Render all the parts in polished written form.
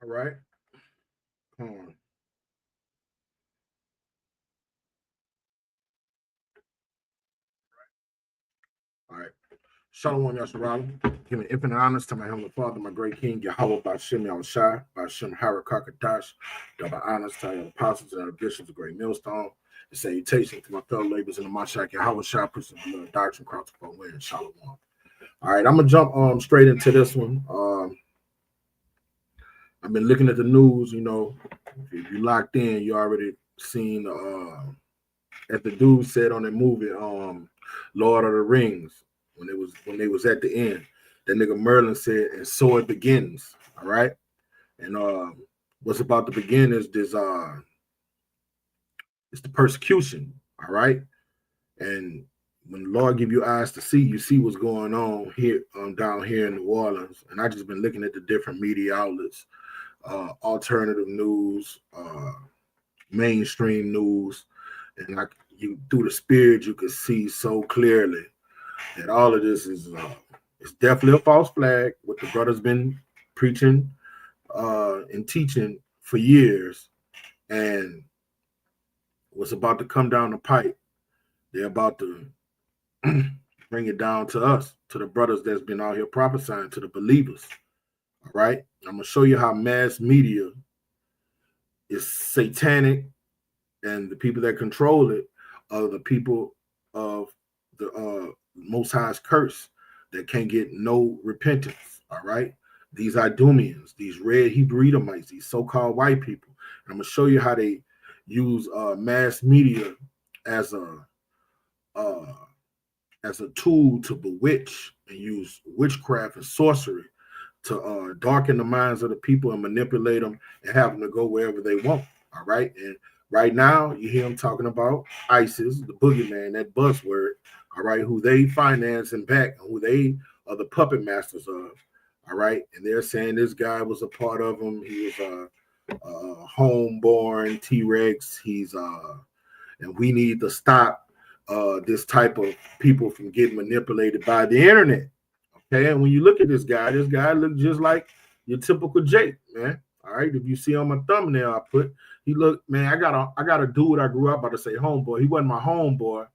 All right. Hmm. All right. Shalom Yasharal. Giving infinite honors to my Heavenly Father, my great King, Yahweh Bashem Yahushai, Bashem Harakakadash, double honors to our apostles and our bishops of Great Millstone, and salutations to my fellow laborers in the Mashak Yahweh Shai, Prince of the Doctrine, Cross upon Way, and Shalom. All right, I'm gonna jump straight into this one. I've been looking at the news, if you locked in, you already seen as the dude said on the movie, Lord of the Rings, when they was at the end. That nigga Merlin said, and so it begins. All right. And what's about to begin is this it's the persecution. All right. And when the Lord give you eyes to see, you see what's going on here down here in New Orleans. And I just been looking at the different media outlets, alternative news, mainstream news, and like you through the spirit, you can see so clearly that all of this is it's definitely a false flag. What the brother's been preaching and teaching for years, and what's about to come down the pipe, they're about to bring it down to us, to the brothers that's been out here prophesying, to the believers. All right, I'm gonna show you how mass media is satanic, and the people that control it are the people of the Most High's curse that can't get no repentance. All right, these Idumeans, these red Hebrew Edomites, these so-called white people. And I'm gonna show you how they use mass media as a uh, tool to bewitch and use witchcraft and sorcery to darken the minds of the people and manipulate them and have them to go wherever they want. All right. And right now, you hear them talking about ISIS, the boogeyman, that buzzword, all right, who they finance and back, and who they are the puppet masters of. All right. And they're saying this guy was a part of them. He was a homeborn T-Rex. And we need to stop this type of people from getting manipulated by the internet. Okay, and when you look at this guy looks just like your typical Jake, man. All right, if you see on my thumbnail, I put he looked, man. I got a dude I grew up about to say homeboy. He wasn't my homeboy,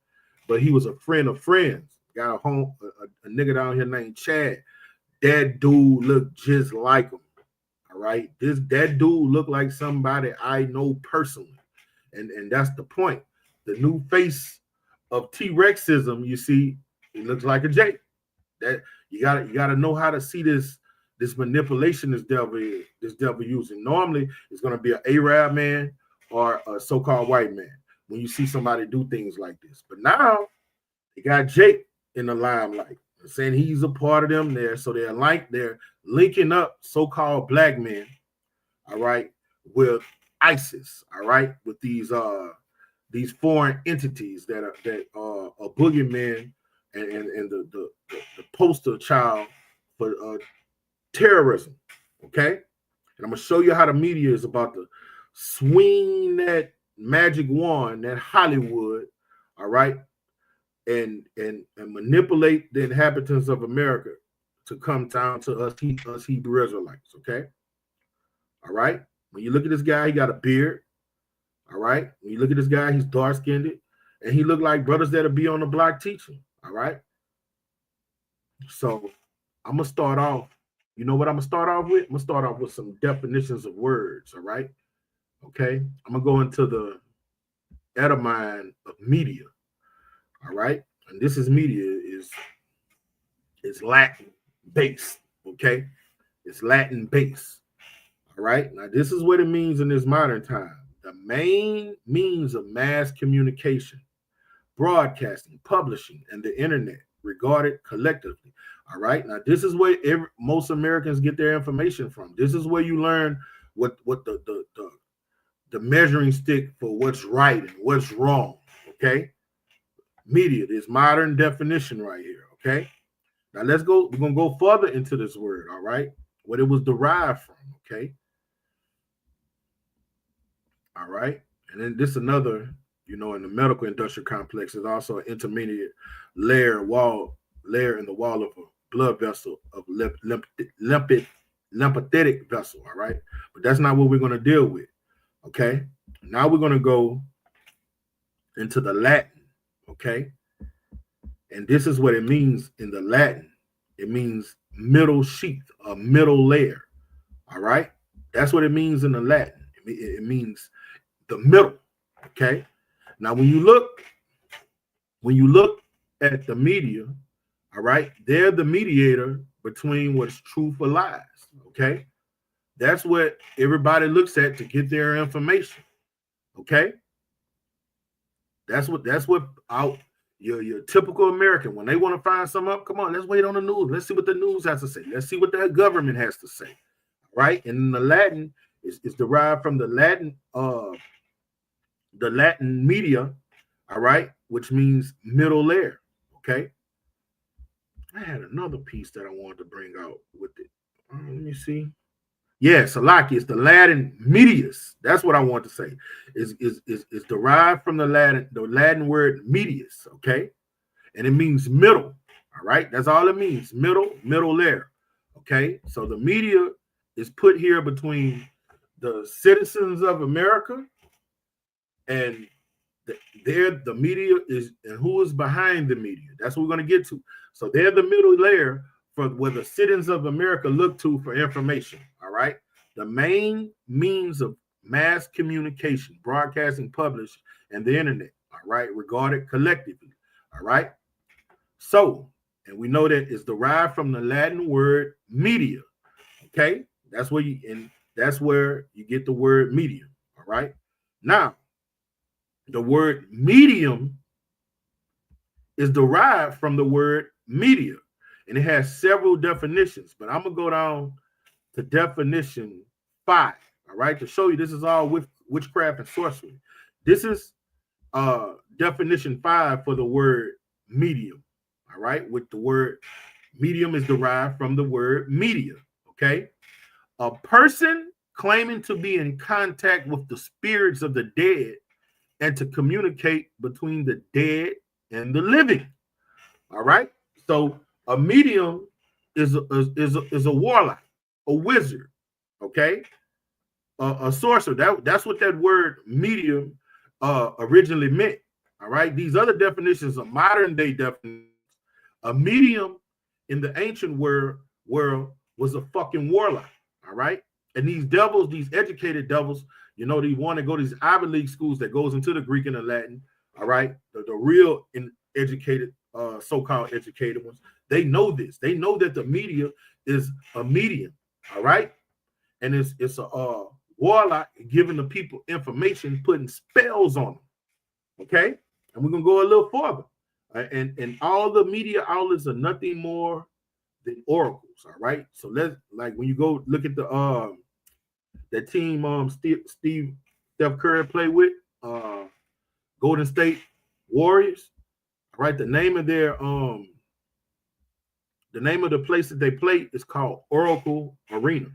but he was a friend of friends. Got a nigga down here named Chad. That dude looked just like him. All right, that dude looked like somebody I know personally, and that's the point. The new face of T-Rexism, you see, he looks like a Jake. That you gotta know how to see this manipulation this devil using. Normally, it's gonna be an Arab man or a so-called white man when you see somebody do things like this. But now they got Jake in the limelight, saying he's a part of them there. So they're linking up so-called black men, all right, with ISIS, all right, with these foreign entities that are boogeymen and the poster child for terrorism. Okay, and I'm gonna show you how the media is about to swing that magic wand, that Hollywood, all right, and manipulate the inhabitants of America to come down to us Hebrew Israelites. Okay, all right. When you look at this guy, he got a beard. All right. When you look at this guy, he's dark skinned, and he look like brothers that'll be on the block teaching. All right. So I'm gonna start off. You know what I'm gonna start off with? I'm gonna start off with some definitions of words. All right. Okay. I'm gonna go into the etymon of media. All right. And this is media is Latin based. Okay. It's Latin based. All right. Now this is what it means in this modern time. The main means of mass communication, broadcasting, publishing, and the internet regarded collectively. All right. Now, this is where most Americans get their information from. This is where you learn what the measuring stick for what's right and what's wrong. Okay. Media, this modern definition right here. Okay. Now let's go. We're gonna go further into this word. All right. What it was derived from. Okay. All right. And then this another, in the medical industrial complex is also an intermediate layer in the wall of a blood vessel of limpid lympathetic vessel, all right? But that's not what we're going to deal with, okay? Now we're going to go into the Latin, okay? And this is what it means in the Latin. It means middle sheath, a middle layer, all right? That's what it means in the Latin. It means the middle, okay? Now, when you look at the media, all right, they're the mediator between what's truth or lies, okay? That's what everybody looks at to get their information, okay? That's what out your typical American, when they want to find something up, come on, let's wait on the news. Let's see what the news has to say. Let's see what the government has to say, right? And the Latin is derived from the Latin media, all right, which means middle layer, okay? I had another piece that I wanted to bring out with it. Let me see. Yeah, Salaki is the Latin medius. That's what I want to say. Is derived from the Latin word medius, okay? And it means middle. All right, that's all it means. Middle layer. Okay, so the media is put here between the citizens of America and the media is, and who is behind the media. That's what we're going to get to. So they're the middle layer for where the citizens of America look to for information. All right. The main means of mass communication, broadcasting, published, and the internet. All right. Regarded collectively. All right. So, and we know that it's derived from the Latin word media. Okay. That's where you get the word medium. All right. Now, the word medium is derived from the word media, and it has several definitions, but I'm going to go down to definition 5, all right, to show you this is all with witchcraft and sorcery. This is definition 5 for the word medium, all right, with the word medium is derived from the word media, okay? A person claiming to be in contact with the spirits of the dead and to communicate between the dead and the living. All right. So a medium is a warlock, a wizard. Okay, a sorcerer. That's what that word medium originally meant. All right. These other definitions are modern day definitions. A medium in the ancient world was a fucking warlock. All right. And these devils, these educated devils, you know, they want to go to these Ivy League schools that goes into the Greek and the Latin, all right? The real educated, so-called educated ones, they know this. They know that the media is a medium, all right? And it's a warlock giving the people information, putting spells on them, okay? And we're going to go a little further. And all the media outlets are nothing more than oracles, all right? So let's, like, when you go look at the that team Steph Curry played with, Golden State Warriors. All right, the name of the place that they play is called Oracle Arena.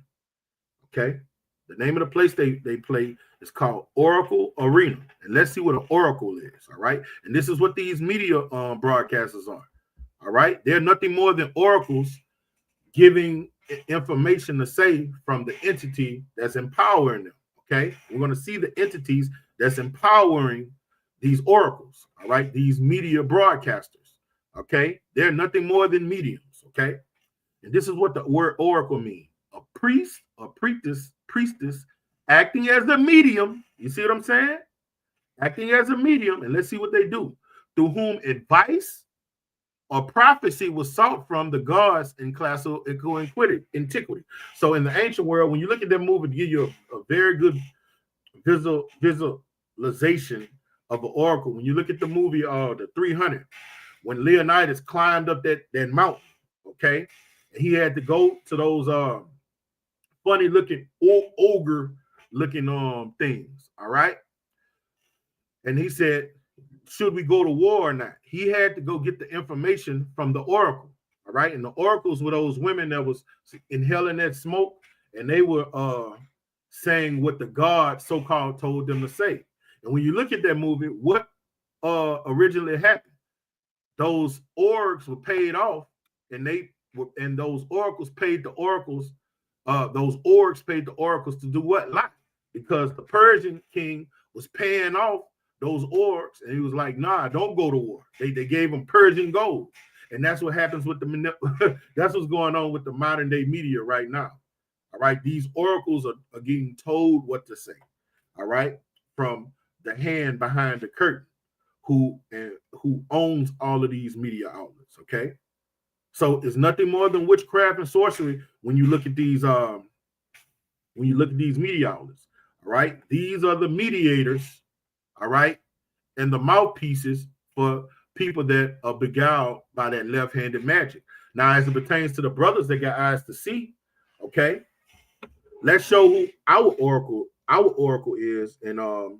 Okay, the name of the place they play is called Oracle Arena, and let's see what an oracle is. All right, and this is what these media broadcasters are. All right, they're nothing more than oracles giving information to say from the entity that's empowering them. Okay, we're going to see the entities that's empowering these oracles. All right, these media broadcasters. Okay, they're nothing more than mediums. Okay, and this is what the word oracle means: a priest, a priestess acting as the medium. You see what I'm saying? Acting as a medium, and let's see what they do. Through whom advice or prophecy was sought from the gods in classical antiquity. So in the ancient world, when you look at that movie, to give you a very good visualization of an oracle. When you look at the movie the 300, when Leonidas climbed up that mountain, okay, and he had to go to those funny looking ogre looking things, all right, and he said, should we go to war or not? He had to go get the information from the oracle, all right? And the oracles were those women that was inhaling that smoke, and they were saying what the god so-called told them to say. And when you look at that movie, what originally happened? Those orcs were paid off, and those oracles paid the oracles those orcs paid the oracles to do what? Lie. Because the Persian king was paying off those orcs, and he was like, nah, don't go to war. They gave him Persian gold. And that's what happens with the that's what's going on with the modern day media right now. All right. These oracles are getting told what to say. All right. From the hand behind the curtain who owns all of these media outlets. Okay. So it's nothing more than witchcraft and sorcery when you look at these media outlets. All right. These are the mediators, all right, and the mouthpieces for people that are beguiled by that left-handed magic. Now, as it pertains to the brothers that got eyes to see, okay, let's show who our oracle is, and our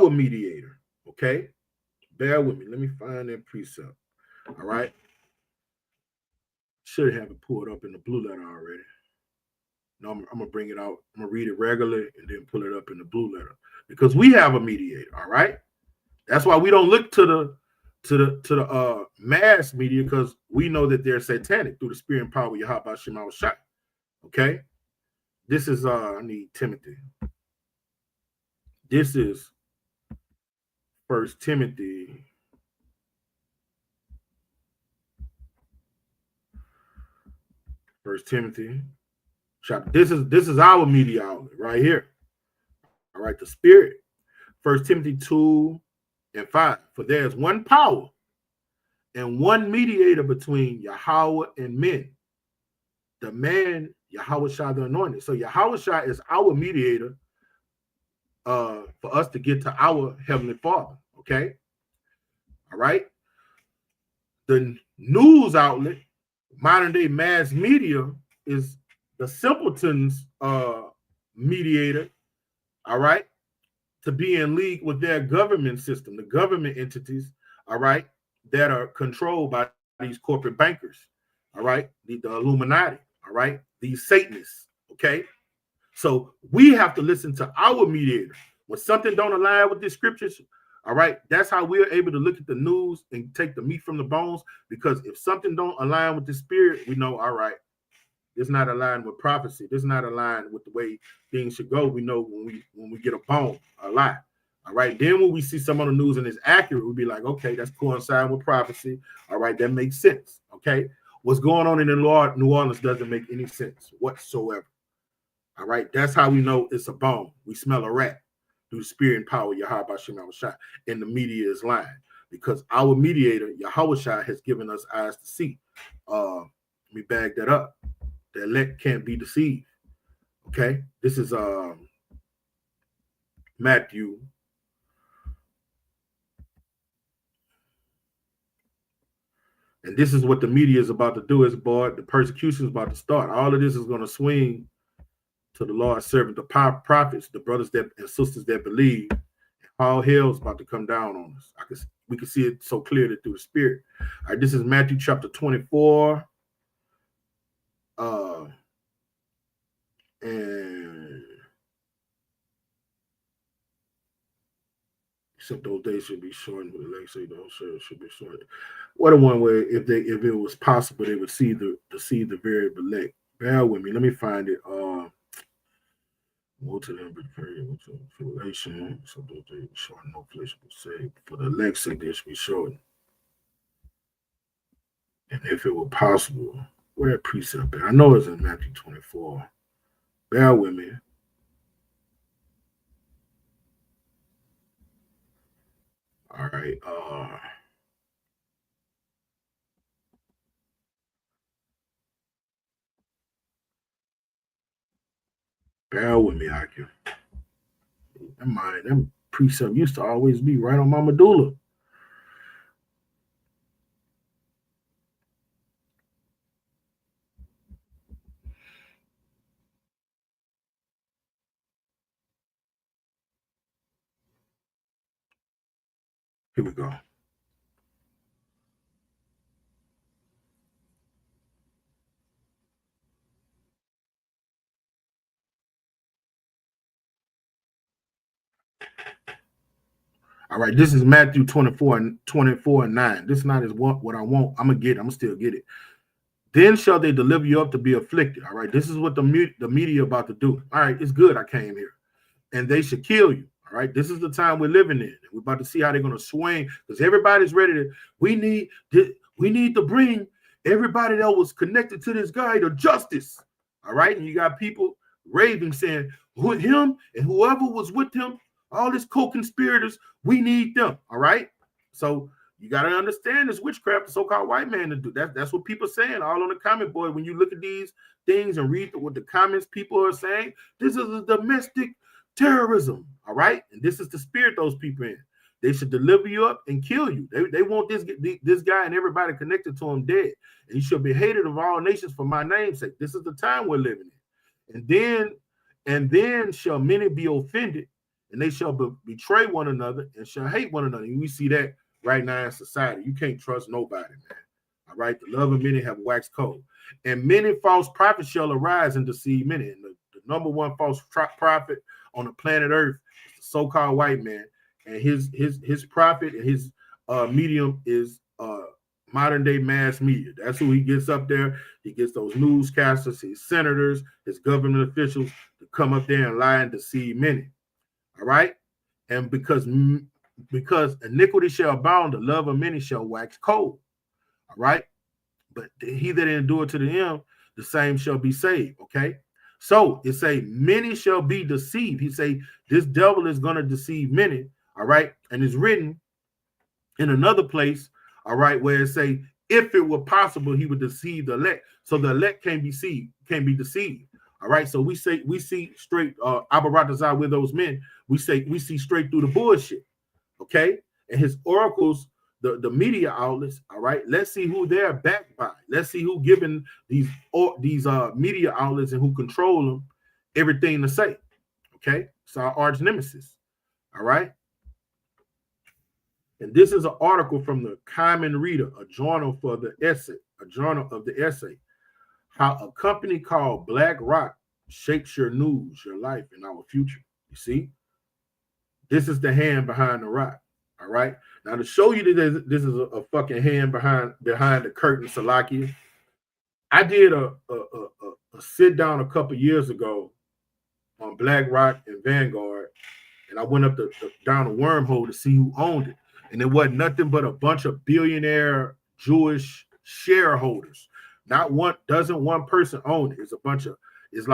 mediator. Okay, bear with me. Let me find that precept. All right, should have it pulled up in the blue letter already. No, I'm gonna bring it out. I'm gonna read it regularly and then pull it up in the blue letter because we have a mediator. All right, that's why we don't look to the mass media, because we know that they're satanic through the spirit and power of Yahweh Shema Shai. Okay, this is I need Timothy. This is First Timothy. First Timothy. This is our media outlet right here. All right, the spirit. First Timothy 2:5. For there is one power and one mediator between Yahweh and men, the man Yahweh Shai the anointed. So Yahweh Shai is our mediator for us to get to our heavenly Father. Okay. All right. The news outlet, modern day mass media, is the simpletons mediator. All right. To be in league with their government system, the government entities, all right, that are controlled by these corporate bankers, all right, the Illuminati, all right, these Satanists, okay? So we have to listen to our mediator. When something don't align with the scriptures, all right, that's how we're able to look at the news and take the meat from the bones, because if something don't align with the spirit, we know, all right, it's not aligned with prophecy. This is not aligned with the way things should go. We know when we get a bone, a lie. All right. Then when we see some on the news and it's accurate, we'll be like, okay, that's coinciding with prophecy. All right, that makes sense. Okay. What's going on in New Orleans doesn't make any sense whatsoever. All right. That's how we know it's a bone. We smell a rat through the spirit and power of Yahweh Shema Shai. And the media is lying, because our mediator, Yahweh Shai, has given us eyes to see. Let me bag that up. The elect can't be deceived. Okay, this is Matthew. And this is what the media is about to do. Is, boy, the persecution is about to start. All of this is going to swing to the Lord's servant, the prophets, the brothers that and sisters that believe. All hell is about to come down on us. We can see it so clearly through the spirit. All right, this is Matthew chapter 24. And except those days should be shortened, but like say those should be shortened. What a one way if it was possible they would see the very elect. Bear with me. Let me find it. Woe to them, but tribulation. So those days shortened, no flesh will say. For the elect's sake, they should be shortened. And if it were possible, where precept? I know it's in Matthew 24. Bear with me. All right. Bear with me, IQ. That precept used to always be right on my medulla. Here we go. All right, this is Matthew 24 and 9. This is not as what I want. I'm gonna still get it. Then shall they deliver you up to be afflicted. All right, this is what the media about to do. All right, it's good I came here. And they should kill you. All right, this is the time we're living in. We're about to see how they're going to swing because everybody's ready to. We need to bring everybody that was connected to this guy to justice. All right, and you got people raving saying, with him and whoever was with him, all these co-conspirators, we need them. All right, so you got to understand this witchcraft, the so-called white man to do. That's what people are saying all on the comment board. When you look at these things and read what the comments people are saying, this is a domestic terrorism. All right, and this is the spirit those people in. They should deliver you up and kill you. They want this guy and everybody connected to him dead. And he shall be hated of all nations for my name's sake. This is the time we're living in. And then shall many be offended, and they shall betray one another and shall hate one another. And we see that right now in society. You can't trust nobody, man. All right, the love of many have waxed cold. And many false prophets shall arise and deceive many. And the number one false prophet on the planet Earth is the so-called white man. And his prophet and his medium is modern day mass media. That's who he gets up there. He gets those newscasters, his senators, his government officials to come up there and lie and deceive many. All right. And because iniquity shall abound, the love of many shall wax cold. All right. But he that endure to the end, the same shall be saved. Okay. So it say many shall be deceived. He say this devil is going to deceive many. All right. And it's written in another place, all right, where it say, if it were possible, he would deceive the elect. So the elect can't be deceived. All right. So we see straight Abaratazar with those men. We see straight through the bullshit. Okay. And his oracles, the media outlets, all right. Let's see who they're backed by. Let's see who giving these media outlets and who control them everything to say. Okay. It's our arch nemesis. All right. And this is an article from the Common Reader, a journal of the essay, how a company called BlackRock shapes your news, your life, and our future. You see, this is the hand behind the rock. All right. Now to show you that this is a fucking hand behind the curtain, Salakia. I did a sit down a couple years ago on BlackRock and Vanguard, and I went up down a wormhole to see who owned it. And it wasn't nothing but a bunch of billionaire Jewish shareholders. Not one person owned it. It's a bunch of, it's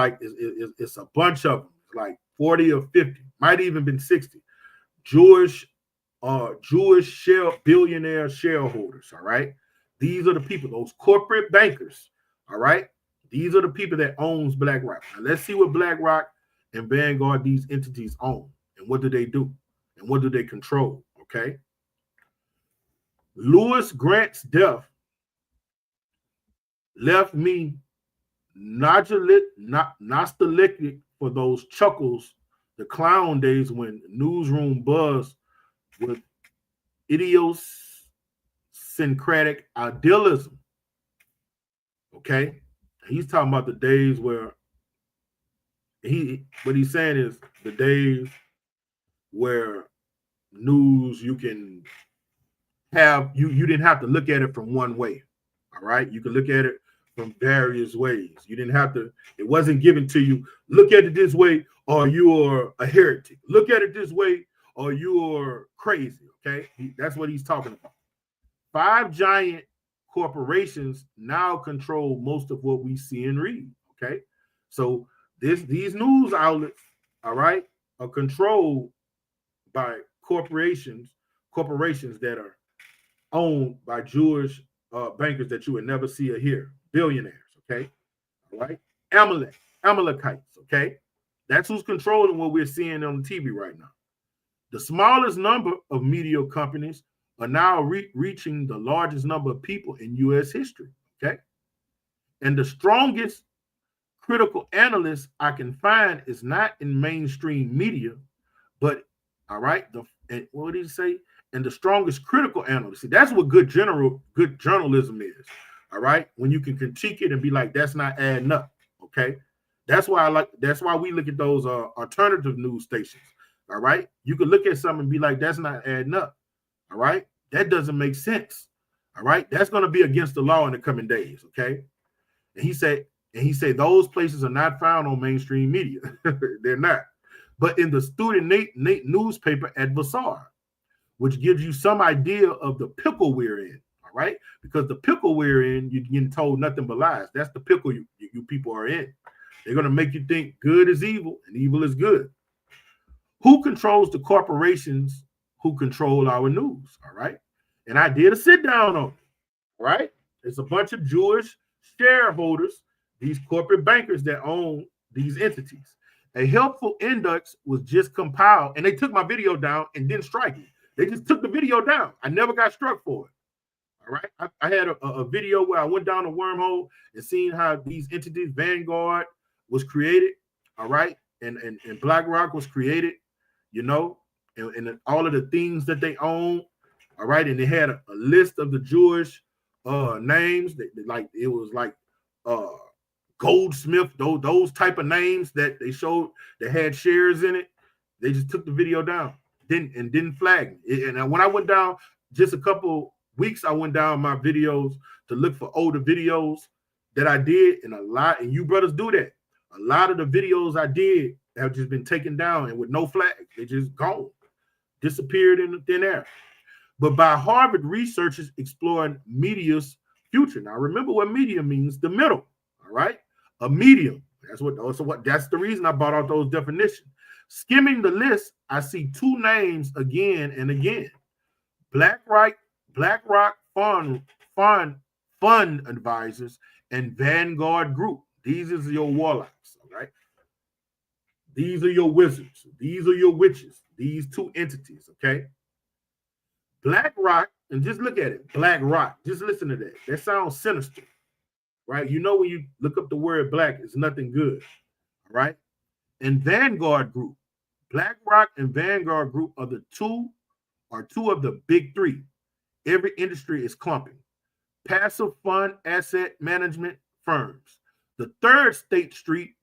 a bunch of them. It's like 40 or 50, might even been 60 Jewish billionaire shareholders. All right. These are the people, those corporate bankers. All right. These are the people that owns BlackRock. Now let's see what BlackRock and Vanguard, these entities own, and what do they do, and what do they control? Okay. Lewis Grant's death left me nostalgic for those chuckles, the clown days when newsroom buzzed with idiosyncratic idealism. Okay, he's talking about the days where what he's saying is the days where news you can have you didn't have to look at it from one way. All right, you can look at it from various ways. You didn't have to, it wasn't given to you, look at it this way or you're a heretic, look at it this way or you're crazy. Okay, that's what he's talking about. 5 giant corporations now control most of what we see and read. Okay, so these news outlets, all right, are controlled by corporations that are owned by Jewish bankers that you would never see or hear, billionaires. Okay, all right, Amalekites. Okay, that's who's controlling what we're seeing on the TV right now. The smallest number of media companies are now reaching the largest number of people in U.S. history. Okay, and the strongest critical analyst I can find is not in mainstream media, but all right, what did he say? And the strongest critical analyst. See, that's what good journalism is. All right, when you can critique it and be like, that's not adding up. Okay, that's why we look at those alternative news stations. All right, you can look at something and be like, that's not adding up. All right, that doesn't make sense. All right, that's going to be against the law in the coming days. Okay, And he said those places are not found on mainstream media. They're not. But in the student newspaper at Vassar, which gives you some idea of the pickle we're in. All right. Because the pickle we're in, you're getting told nothing but lies. That's the pickle you people are in. They're going to make you think good is evil and evil is good. Who controls the corporations who control our news? All right. And I did a sit down on it. Right. It's a bunch of Jewish shareholders, these corporate bankers that own these entities. A helpful index was just compiled, and they took my video down and didn't strike me. They just took the video down. I never got struck for it. All right. I had a video where I went down a wormhole and seen how these entities, Vanguard was created. All right. And BlackRock was created, you know, and all of the things that they own. All right. And they had a list of the Jewish names that like it was like Goldsmith, those type of names that they showed that had shares in it. They just took the video down, didn't flag me. And when I went down just a couple weeks, I went down my videos to look for older videos that I did, and you brothers do that. A lot of the videos I did have just been taken down and with no flag. They just gone, disappeared in the thin air. But by Harvard researchers exploring media's future. Now remember what media means, the middle. All right. A medium. That's the reason I brought out those definitions. Skimming the list, I see two names again and again. BlackRock Fund Advisors and Vanguard Group. These are your warlocks, all right? These are your wizards. These are your witches. These two entities, okay? BlackRock, and just look at it. BlackRock. Just listen to that. That sounds sinister. Right? You know when you look up the word black, it's nothing good. All right? And Vanguard Group. BlackRock and Vanguard Group are two of the big three. Every industry is clumping. Passive fund asset management firms. The third State Street,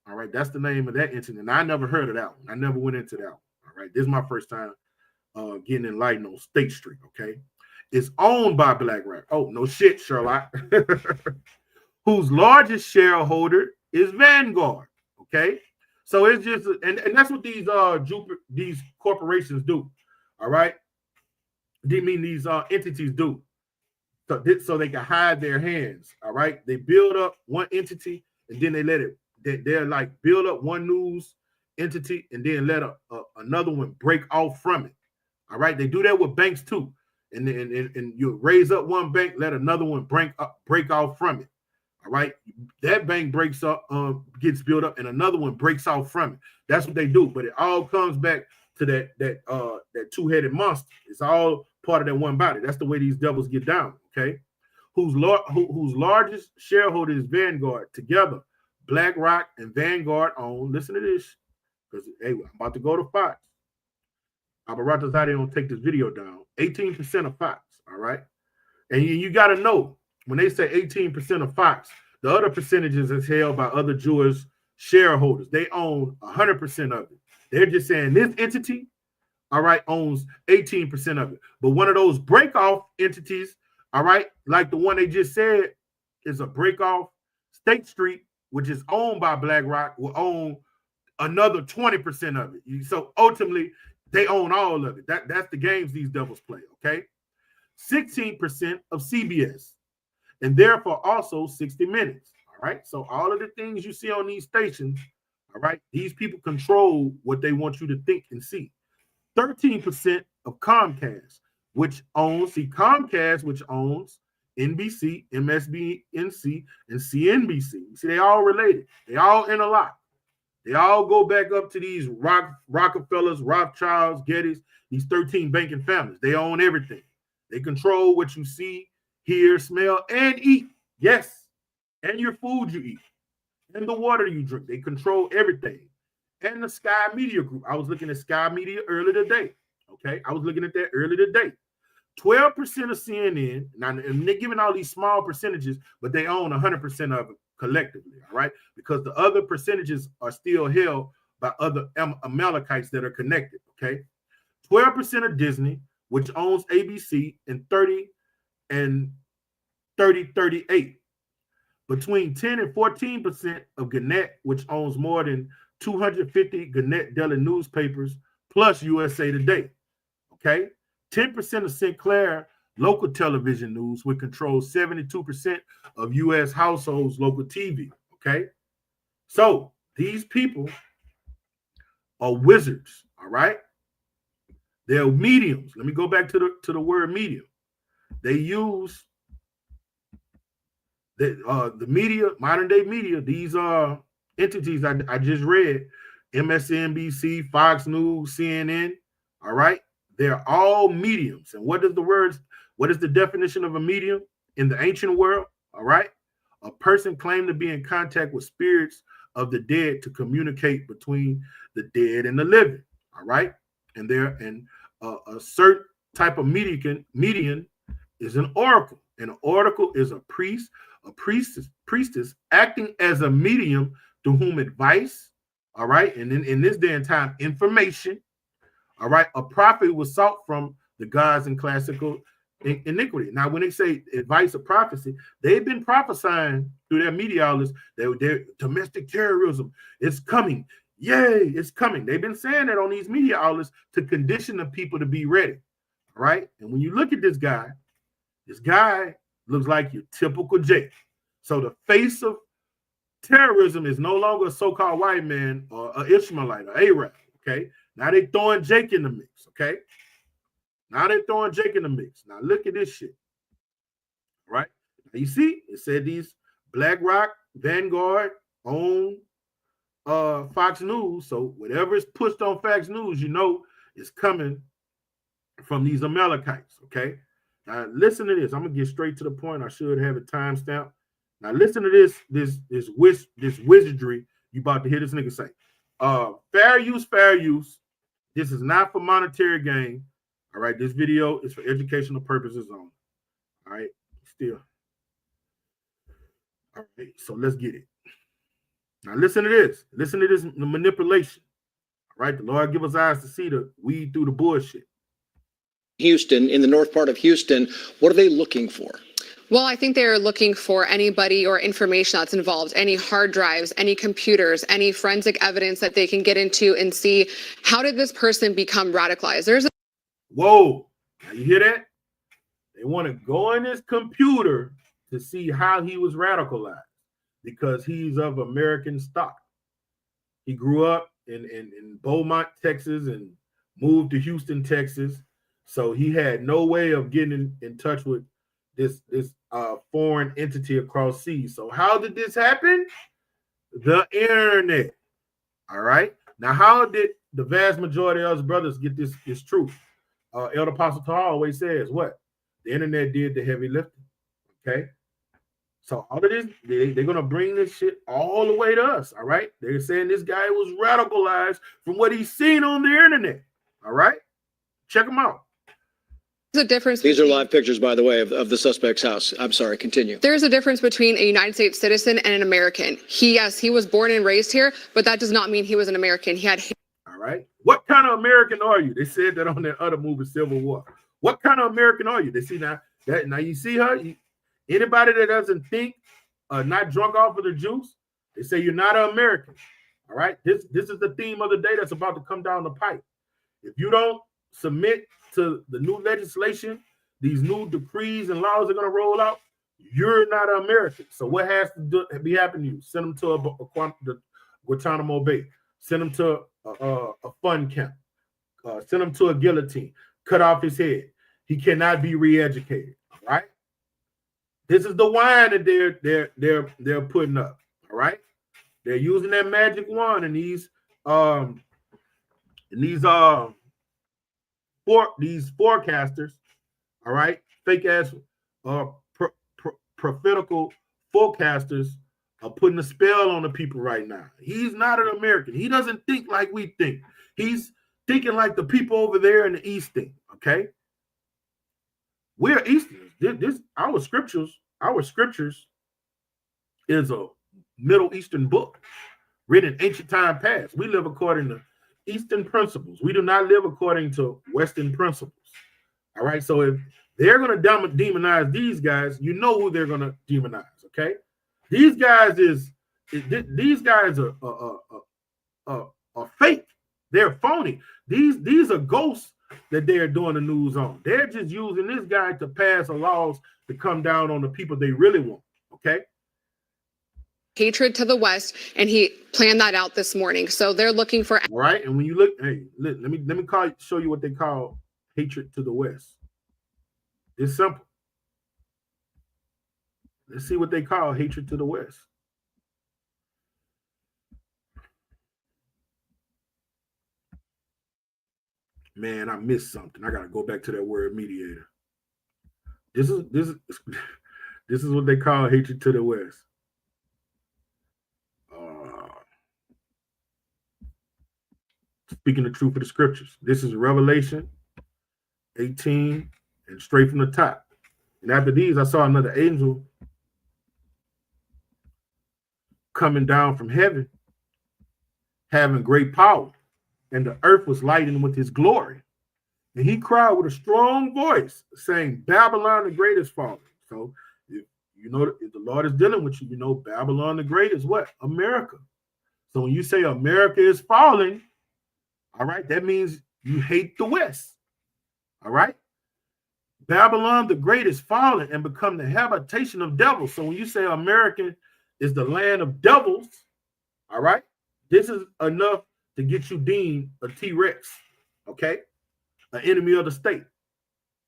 all right, that's the name of that entity. And I never heard of that one. I never went into that one. All right. This is my first time getting enlightened on State Street, okay? Is owned by BlackRock. Oh, no shit, Sherlock. Whose largest shareholder is Vanguard. Okay. So it's just, and that's what these corporations do. All right. These entities do. So they can hide their hands. All right. They build up one entity and then they're like build up one news entity and then let another one break off from it. All right. They do that with banks too. And you raise up one bank, let another one break off from it. All right. That bank breaks up, gets built up, and another one breaks off from it. That's what they do. But it all comes back to that two-headed monster. It's all part of that one body. That's the way these devils get down. Okay. Whose largest shareholder is Vanguard. Together, BlackRock and Vanguard own, listen to this, because hey, I'm about to go to Fox. Abaratazade don't take this video down. 18% of Fox, all right? And you got to know, when they say 18% of Fox, the other percentages is held by other Jewish shareholders. They own 100% of it. They're just saying this entity, all right, owns 18% of it. But one of those break-off entities, all right, like the one they just said, is a break-off. State Street, which is owned by BlackRock, will own another 20% of it. So ultimately, they own all of it. That's the games these devils play, okay? 16% of CBS, and therefore also 60 Minutes, all right? So all of the things you see on these stations, all right, these people control what they want you to think and see. 13% of Comcast, which owns NBC, MSNBC, and CNBC. See, they all related. They all interlock. They all go back up to these Rockefellers, Rothschilds, Gettys, these 13 banking families. They own everything. They control what you see, hear, smell, and eat. Yes. And your food you eat. And the water you drink. They control everything. And the Sky Media Group. I was looking at Sky Media earlier today. Okay. I was looking at that earlier today. 12% of CNN. Now, and they're giving all these small percentages, but they own 100% of it collectively, all right? Because the other percentages are still held by other Amalekites that are connected, okay? 12% of Disney, which owns ABC, and 3038. Between 10 and 14% of Gannett, which owns more than 250 Gannett Daily newspapers, plus USA Today. Okay? 10% of Sinclair local television news, which controls 72% of U.S. households' local TV. Okay? So these people are wizards, all right? They're mediums. Let me go back to the word medium. They use the media, modern day media. These are entities I just read: MSNBC, Fox News, CNN. All right, they're all mediums. And what is the definition of a medium in the ancient world? All right, a person claimed to be in contact with spirits of the dead to communicate between the dead and the living. All right, and a certain type of median is an oracle. An oracle is a priestess acting as a medium to whom advice, all right, and in this day and time, information, all right, a prophet was sought from the gods in classical iniquity. Now, when they say advice or prophecy, they've been prophesying through their media outlets that their domestic terrorism is coming. Yay, it's coming. They've been saying that on these media outlets to condition the people to be ready, all right? And when you look at this guy looks like your typical Jake. So the face of terrorism is no longer a so-called white man or an Ishmaelite or Arab, okay? Now they're throwing Jake in the mix, okay? Now look at this shit, right? Now you see, it said these BlackRock, Vanguard own Fox News. So whatever is pushed on Fox News, you know, is coming from these Amalekites, okay? Now listen to this. I'm gonna get straight to the point. I should have a timestamp. Now listen to this wizardry you about to hear this nigga say. Fair use. This is not for monetary gain. All right, this video is for educational purposes only. All right, still. All right, so let's get it. Now listen to this. Listen to this manipulation. All right, the Lord give us eyes to see to weed through the bullshit. Houston, in the north part of Houston, what are they looking for? Well, I think they're looking for anybody or information that's involved, any hard drives, any computers, any forensic evidence that they can get into and see how did this person become radicalized. Whoa, now you hear that? They want to go in his computer to see how he was radicalized because he's of American stock. He grew up in Beaumont, Texas, and moved to Houston, Texas. So he had no way of getting in touch with this foreign entity across seas. So how did this happen? The internet. All right. Now, how did the vast majority of us brothers get this truth? Elder Apostle Tar always says what? The internet did the heavy lifting. Okay. So all of this, they're going to bring this shit all the way to us. All right. They're saying this guy was radicalized from what he's seen on the internet. All right. Check him out. A difference. These are live pictures, by the way, of the suspect's house. I'm sorry, continue. There's a difference between a United States citizen and an American. He was born and raised here, but that does not mean he was an American. He had. All right. What kind of American are you? They said that on that other movie, Civil War. What kind of American are you? They see now you see her. Anybody that doesn't think, not drunk off of the juice, they say you're not an American. All right. This is the theme of the day that's about to come down the pipe. If you don't submit to the new legislation, these new decrees and laws are going to roll out, you're not an American. So what has to be happening to you? Send them to Guantanamo Bay. Send them to a fun camp. Send him to a guillotine. Cut off his head. He cannot be re-educated. All right. This is the wine that they're putting up. All right. They're using that magic wand and these forecasters, all right, fake ass prophetical forecasters are putting a spell on the people right now. He's not an American. He doesn't think like we think. He's thinking like the people over there in the East think. Okay, we're Easterners. Our scriptures is a Middle Eastern book written in ancient time past. We live according to Eastern principles. We do not live according to Western principles. All right. So if they're going to demonize these guys. You know who they're going to demonize, okay? These guys are fake. They're phony. These are ghosts that they're doing the news on. They're just using this guy to pass laws to come down on the people they really want, okay? Hatred to the west, and he planned that out this morning. So they're looking for. All right, and when you look, hey, let me show you what they call hatred to the west. It's simple. Let's see what they call hatred to the west. Man, I missed something. I gotta go back to that word mediator. This is what they call hatred to the west. Speaking the truth of the scriptures. This is Revelation 18 and straight from the top. And after these, I saw another angel coming down from heaven, having great power, and the earth was lightened with his glory. And he cried with a strong voice, saying, Babylon the Great is fallen. So, if the Lord is dealing with you, you know Babylon the Great is what? America. So when you say America is falling, all right, that means you hate the West. All right? Babylon the Great is fallen and become the habitation of devils. So when you say America is the land of devils, all right, this is enough to get you deemed a T-Rex, okay? An enemy of the state,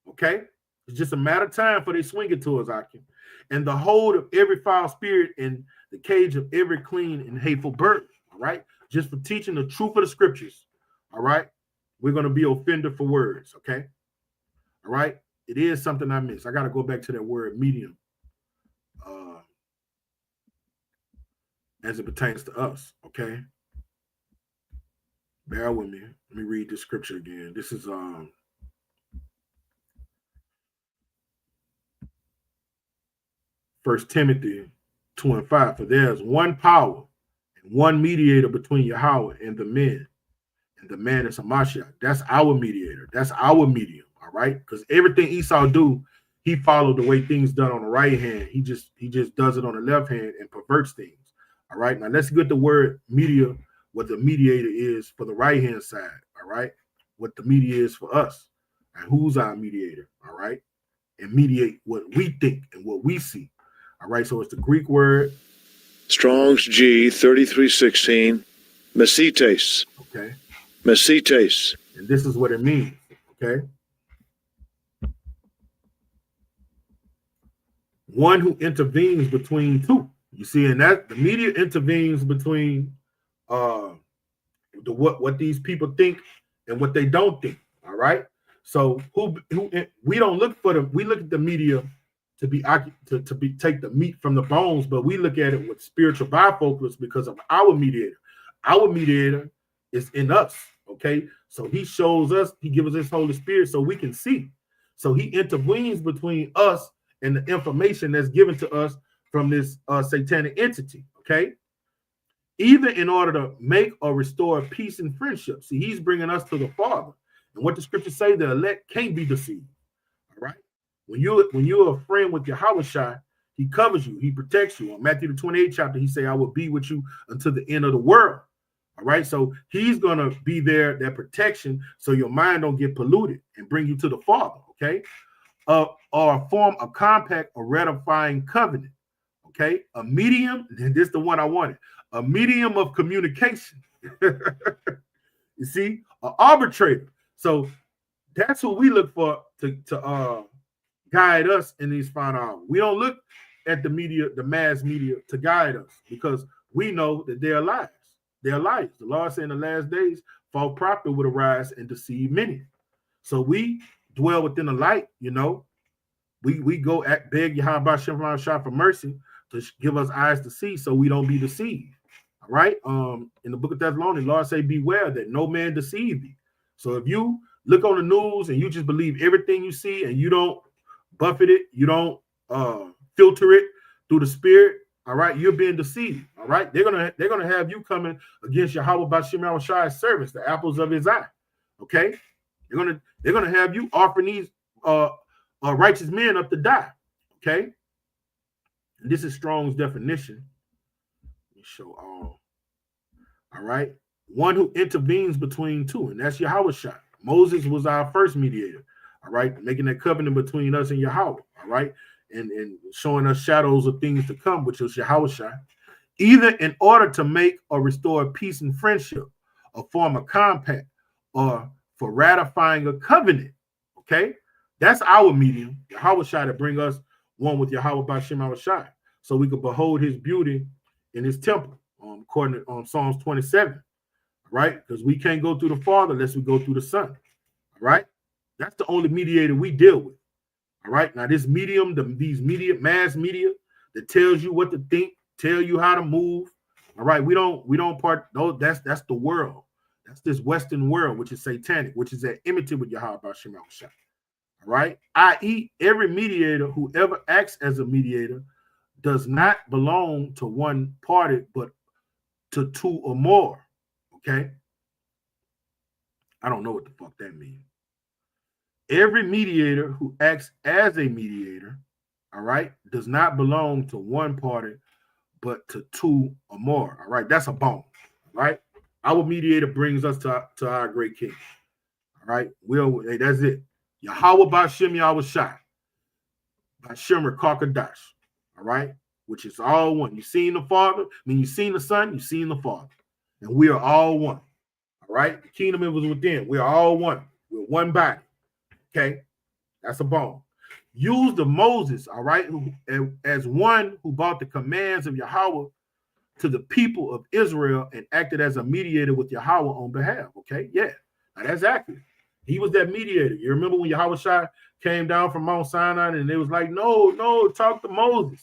okay? It's just a matter of time for they swing it to us, Akim. And the hold of every foul spirit and the cage of every clean and hateful bird, all right? Just for teaching the truth of the scriptures, all right? We're going to be offender for words, okay? All right? It is something I missed. I got to go back to that word medium as it pertains to us, okay? Bear with me. Let me read the scripture again. This is 1 Timothy 2:5. For there is one power and one mediator between Yahweh and the men. And the man is Hamashiach. That's our mediator. That's our medium. All right. Because everything Esau do, he followed the way things done on the right hand. He just does it on the left hand and perverts things. All right. Now let's get the word media, what the mediator is for the right hand side. All right. What the media is for us. And who's our mediator? All right. And mediate what we think and what we see. All right. So it's the Greek word. Strong's G 3316. Mesites. Okay. Mesites. And this is what it means. Okay. One who intervenes between two. You see, and that the media intervenes between what these people think and what they don't think. All right. So who we don't look for them. We look at the media to take the meat from the bones, but we look at it with spiritual bifocals because of our mediator. Our mediator is in us. Okay. So he shows us, he gives us his Holy Spirit so we can see. So he intervenes between us and the information that's given to us from this satanic entity, okay? Either in order to make or restore peace and friendship. See, he's bringing us to the Father. And what the scriptures say, the elect can't be deceived, all right? When you're a friend with Yahweh, he covers you, he protects you. On Matthew the 28th chapter, he say, I will be with you until the end of the world, all right? So he's going to be there, that protection, so your mind don't get polluted and bring you to the Father, okay? Or form a compact or ratifying covenant. Okay, a medium, and this is the one I wanted, a medium of communication. You see, an arbitrator. So that's who we look for to guide us in these final hours. We don't look at the media, the mass media, to guide us because we know that they're lies. They're lies. The Lord said in the last days, false prophet would arise and deceive many. So we dwell within the light, you know. We go beg Yahweh for mercy to give us eyes to see so we don't be deceived. All right. In the book of Thessalonians, Lord say, beware that no man deceive thee. So if you look on the news and you just believe everything you see and you don't buffet it, you don't filter it through the spirit, all right, you're being deceived. All right. They're gonna have you coming against Yahweh Bashim Al-Shai's servants, the apples of his eye. Okay. They're gonna have you offering these righteous men up to die. Okay, and this is Strong's definition. Let me show all. All right, one who intervenes between two, and that's Yahweh Shai. Moses was our first mediator. All right, making that covenant between us and Yahweh. All right, and showing us shadows of things to come, which is Yahweh Shai. Either in order to make or restore peace and friendship, or form a compact, or for ratifying a covenant. Okay, that's our medium, Yahweh Shai, to bring us one with Yahweh Bashem Shai, so we could behold his beauty in his temple, according to Psalms 27, right? Because we can't go through the Father unless we go through the Son, all right? That's the only mediator we deal with, all right? Now, this medium, these media, mass media that tells you what to think, tell you how to move, all right? We don't part, no, that's the world. That's this Western world, which is satanic, which is at enmity with Yahweh Bashem Shai, all right? I.e., every mediator who ever acts as a mediator does not belong to one party, but to two or more, okay? I don't know what the fuck that means. Every mediator who acts as a mediator, all right, does not belong to one party, but to two or more, all right? That's a bone, right? Our mediator brings us to our great king, all right? Hey, that's it. Yahweh Bashem Yahweh Shai, Bashem Rakakadash, all right? Which is all one. You seen the Father, you seen the Son, you seen the Father. And we are all one. All right? The kingdom was within. We are all one. We're one body. Okay? That's a bone. Use the Moses, all right, as one who brought the commands of Yahweh to the people of Israel and acted as a mediator with Yahweh on behalf. Okay? Yeah. Now that's accurate. He was that mediator. You remember when Yahweh Shai came down from Mount Sinai and they was like, no, talk to Moses.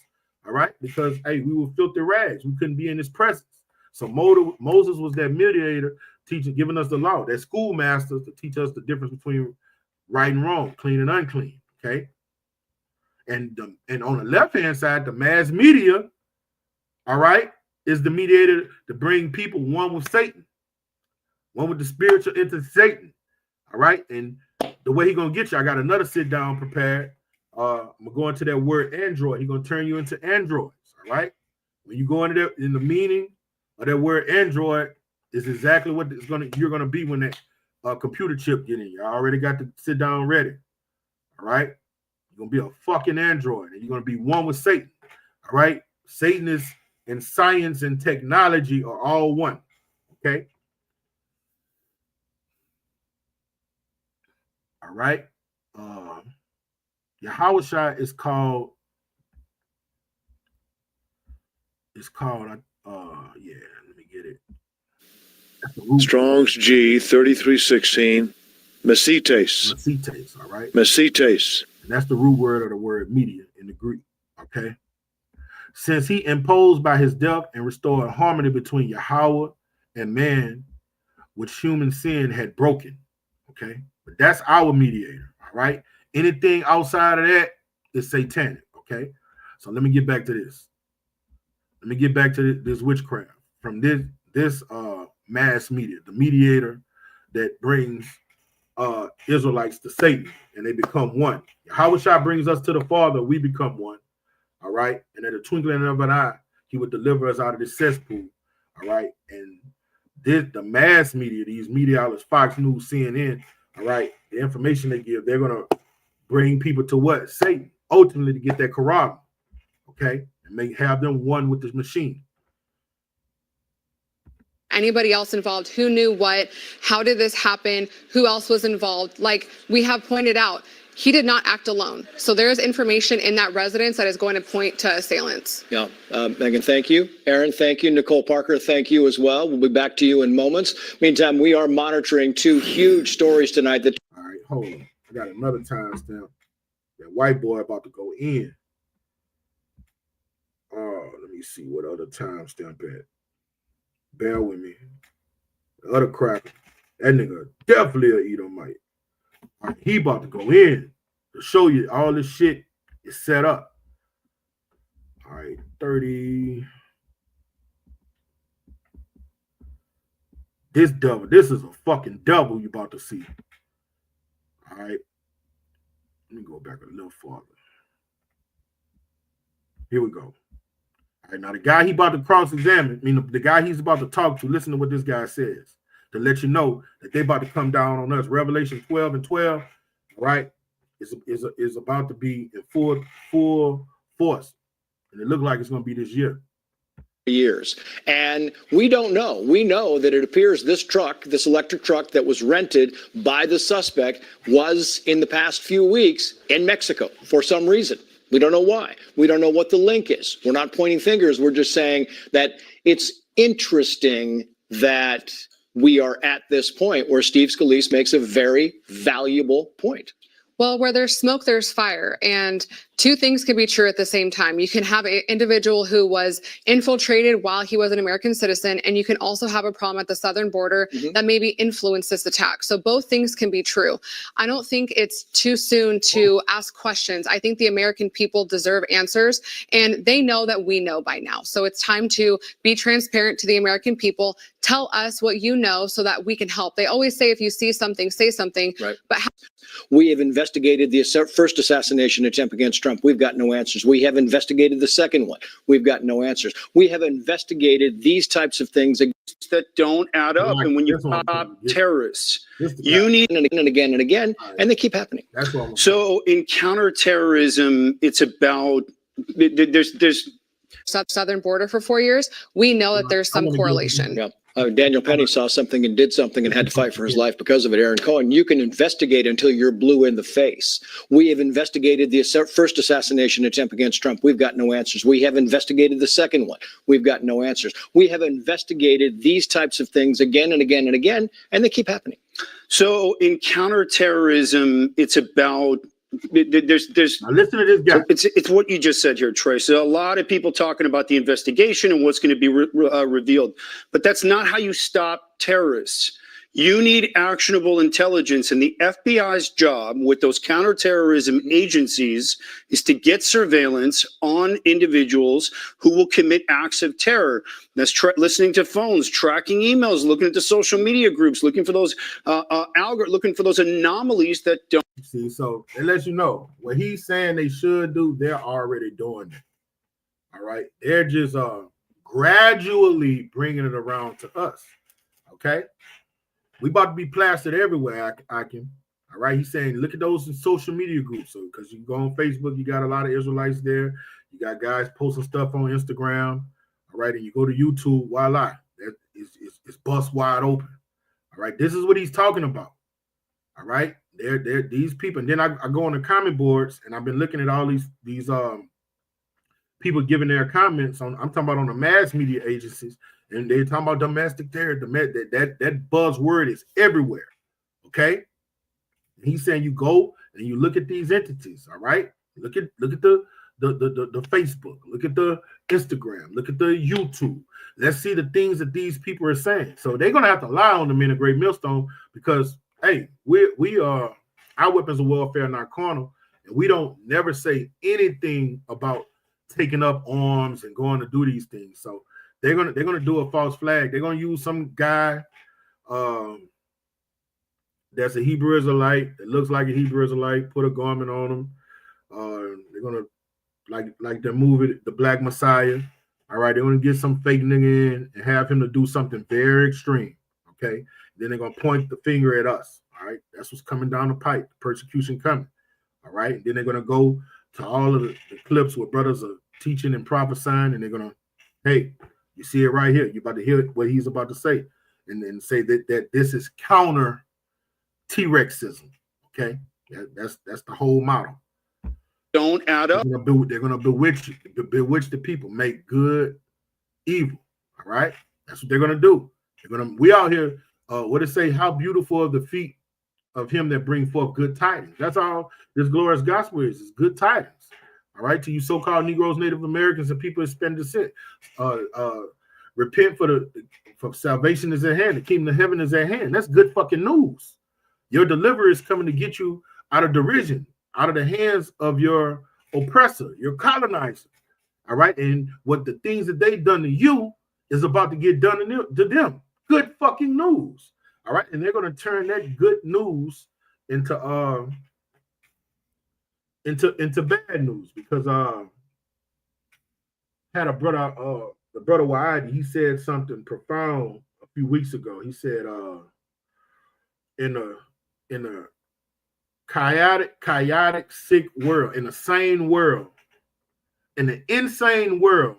All right, because hey, we were filthy rags. We couldn't be in his presence. So Moses was that mediator, giving us the law, that schoolmaster to teach us the difference between right and wrong, clean and unclean. Okay, and on the left hand side, the mass media, all right, is the mediator to bring people one with Satan, one with the spiritual into Satan. All right, and the way he's gonna get you, I got another sit down prepared. I'm gonna go into that word android. He's gonna turn you into androids. All right. When you go into that, in the meaning of that word android is exactly what you're gonna be when that computer chip get in you. I already got the sit down ready. All right. You're gonna be a fucking android, and you're gonna be one with Satan. All right. Satan is and science and technology are all one. Okay. All right. Yahweh Shai is called, let me get it. Strong's G 3316. Mesites. Mesites, all right? Mesites. And that's the root word of the word media in the Greek, okay? Since he imposed by his death and restored harmony between Yahweh and man, which human sin had broken, okay? But that's our mediator, all right? Anything outside of that is satanic, okay? So let me get back to this. Let me get back to this witchcraft from this mass media, the mediator that brings Israelites to Satan, and they become one. Yahweh Shai brings us to the Father, we become one, all right? And at a twinkling of an eye, he would deliver us out of this cesspool, all right? And the mass media, these media outlets, Fox News, CNN, all right, the information they give, they're going to bring people to what? Satan, ultimately to get that Quran, okay? And have them one with the machine. Anybody else involved? Who knew what? How did this happen? Who else was involved? Like we have pointed out, he did not act alone. So there's information in that residence that is going to point to assailants. Yeah. Megan, thank you. Aaron, thank you. Nicole Parker, thank you as well. We'll be back to you in moments. Meantime, we are monitoring two huge stories tonight. All right, hold on. I got another timestamp. That white boy about to go in. Let me see what other timestamp at. Bear with me. The other cracker. That nigga definitely a Edomite. All right, he about to go in to show you all this shit is set up. All right, 30. This double. This is a fucking double you about to see. All right. Let me go back a little farther. Here we go. All right, now the guy he about to cross-examine, the guy he's about to talk to, listen to what this guy says to let you know that they about to come down on us. Revelation 12:12, right, is about to be in full force. And it looks like it's going to be this years. And we don't know. We know that it appears this truck, this electric truck that was rented by the suspect, was in the past few weeks in Mexico for some reason. We don't know why. We don't know what the link is. We're not pointing fingers. We're just saying that it's interesting that we are at this point where Steve Scalise makes a very valuable point. Well, where there's smoke, there's fire. And two things can be true at the same time. You can have an individual who was infiltrated while he was an American citizen, and you can also have a problem at the southern border that maybe influenced this attack. So both things can be true. I don't think it's too soon to ask questions. I think the American people deserve answers, and they know that we know by now. So it's time to be transparent to the American people. Tell us what you know so that we can help. They always say, if you see something, say something. Right. But we have investigated the first assassination attempt against Trump. We've got no answers. We have investigated the second one. We've got no answers. We have investigated these types of things that don't add up. And when you pop terrorists, you need and again and again, and they keep happening. That's what so in counterterrorism, it's about there's southern border for 4 years. We know that there's some correlation. Yeah. Daniel Penny saw something and did something and had to fight for his life because of it. Aaron Cohen, you can investigate until you're blue in the face. We have investigated the first assassination attempt against Trump. We've got no answers. We have investigated the second one. We've got no answers. We have investigated these types of things again and again and again, and they keep happening. So in counterterrorism, it's about there's now listen to this guy. So it's what you just said here, Troy. So a lot of people talking about the investigation and what's going to be revealed, but that's not how you stop terrorists. You need actionable intelligence, and the FBI's job with those counterterrorism agencies is to get surveillance on individuals who will commit acts of terror. That's listening to phones, tracking emails, looking at the social media groups, looking for those looking for those anomalies that don't. See, so it lets you know what he's saying they should do. They're already doing it. All right, they're just gradually bringing it around to us. Okay. We about to be plastered everywhere, Akin. All right. He's saying, look at those in social media groups. So, because you go on Facebook, you got a lot of Israelites there. You got guys posting stuff on Instagram. All right. And you go to YouTube, voila. It's bust wide open. All right. This is what he's talking about. All right. They're these people. And then I go on the comment boards, and I've been looking at all these people giving their comments on, I'm talking about on the mass media agencies. And they're talking about domestic terror. That buzzword is everywhere. Okay. And he's saying you go and you look at these entities. All right. Look at the Facebook. Look at the Instagram. Look at the YouTube. Let's see the things that these people are saying. So they're gonna have to lie on the men of Great Millstone because hey, we are our weapons of warfare are not carnal, and we don't never say anything about taking up arms and going to do these things. So they're gonna do a false flag. They're gonna use some guy that's a Hebrew Israelite that looks like a Hebrew Israelite, put a garment on him. They're gonna like the movie The Black Messiah. All right, they're gonna get some fake nigga in and have him to do something very extreme. Okay, then they're gonna point the finger at us. All right, that's what's coming down the pipe. Persecution coming. All right, then they're gonna go to all of the clips where brothers are teaching and prophesying, and they're gonna, hey. You see it right here. You're about to hear what he's about to say, and then say that this is counter T-Rexism. Okay, that's the whole model. Don't add up. They're gonna bewitch the people, make good evil. All right, that's what they're gonna do. We out here. What it say? How beautiful are the feet of him that bring forth good tidings. That's all this glorious gospel is. It's good tidings. All right, to you so-called Negroes, Native Americans, and people who spend descent. Repent for salvation is at hand. The kingdom of heaven is at hand. That's good fucking news. Your deliverer is coming to get you out of derision, out of the hands of your oppressor, your colonizer. All right, and what the things that they've done to you is about to get done to them. Good fucking news. All right, and they're going to turn that good news into into bad news because had a brother, the brother Wadi, he said something profound a few weeks ago. He said, in a chaotic, sick world, in a sane world, in an insane world,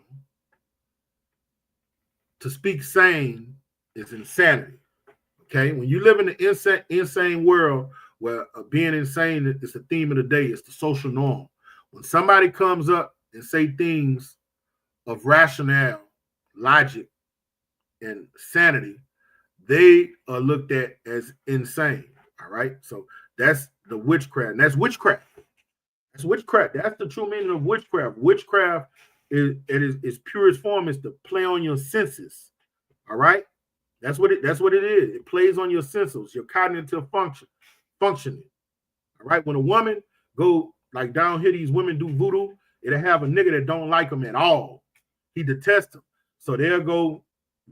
to speak sane is insanity. Okay, when you live in an insane world where being insane is the theme of the day, it's the social norm. When somebody comes up and say things of rationale, logic, and sanity, they are looked at as insane. All right, so that's the witchcraft. And that's witchcraft. That's witchcraft. That's the true meaning of witchcraft. Witchcraft is purest form is to play on your senses. All right, that's what it is. It plays on your senses, your cognitive functioning. All right, when a woman go like down here, these women do voodoo. It'll have a nigga that don't like them at all. He detests them. So they'll go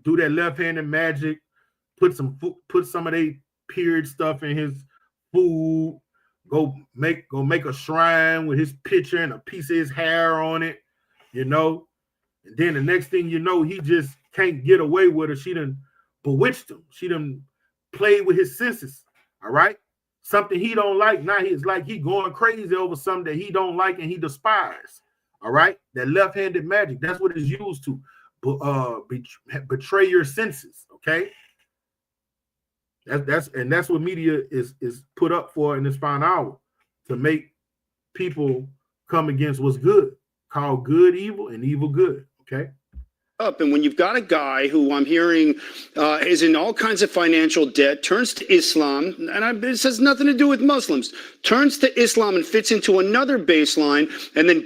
do that left-handed magic, put some of their period stuff in his food, go make a shrine with his picture and a piece of his hair on it, you know. And then the next thing you know, he just can't get away with her. She done bewitched him. She done played with his senses. All right. Something he don't like. Now he's like he going crazy over something that he don't like and he despises. All right. That left-handed magic. That's what it's used to. Betray your senses. Okay. That's what media is put up for in this final hour, to make people come against what's good. Call good evil and evil good. Okay. Up, and when you've got a guy who I'm hearing is in all kinds of financial debt, turns to Islam, and this has nothing to do with Muslims, turns to Islam and fits into another baseline, and then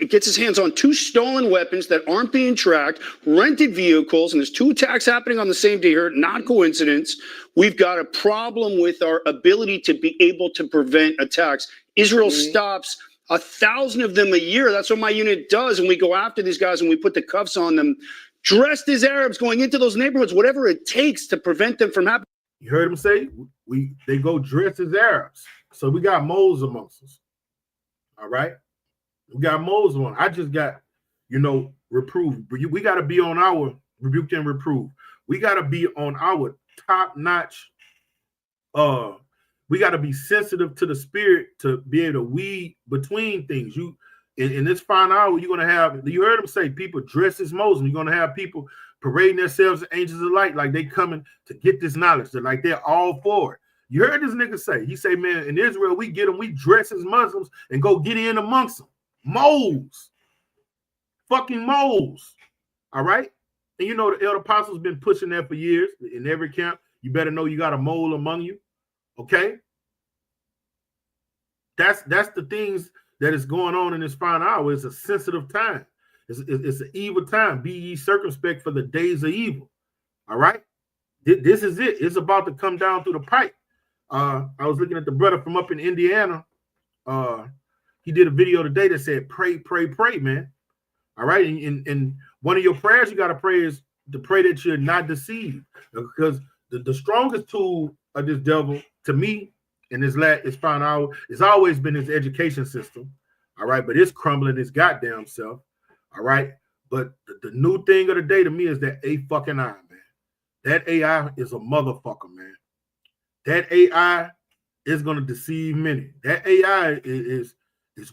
gets his hands on 2 stolen weapons that aren't being tracked, rented vehicles, and there's 2 attacks happening on the same day here, not coincidence. We've got a problem with our ability to be able to prevent attacks. Israel stops 1,000 of them a year. That's what my unit does. And we go after these guys and we put the cuffs on them, dressed as Arabs, going into those neighborhoods, whatever it takes to prevent them from happening. You heard him say they go dressed as Arabs. So we got moles amongst us. All right. We got moles on. I just got, reproved. We got to be on our rebuked and reproved. We got to be on our top-notch we got to be sensitive to the spirit to be able to weed between things. You in this final hour, you're gonna have. You heard him say people dress as Moses. You're gonna have people parading themselves as angels of light, like they coming to get this knowledge. They're all for it. You heard this nigga say. He say, man, in Israel we get them. We dress as Muslims and go get in amongst them. Moles, fucking moles. All right. And the elder apostles been pushing that for years. In every camp, you better know you got a mole among you. Okay, that's the things that is going on in this final hour. It's a sensitive time. It's an evil time. Be ye circumspect for the days of evil. All right, this is it. It's about to come down through the pipe. I was looking at the brother from up in Indiana. He did a video today that said, "Pray, pray, pray, man." All right, and one of your prayers you got to pray is to pray that you're not deceived, because the strongest tool of this devil, to me, in this final hour, it's always been his education system. All right, but it's crumbling its goddamn self. All right, but the new thing of the day to me is that fucking AI, man. That AI is a motherfucker, man. That AI is gonna deceive many. That AI is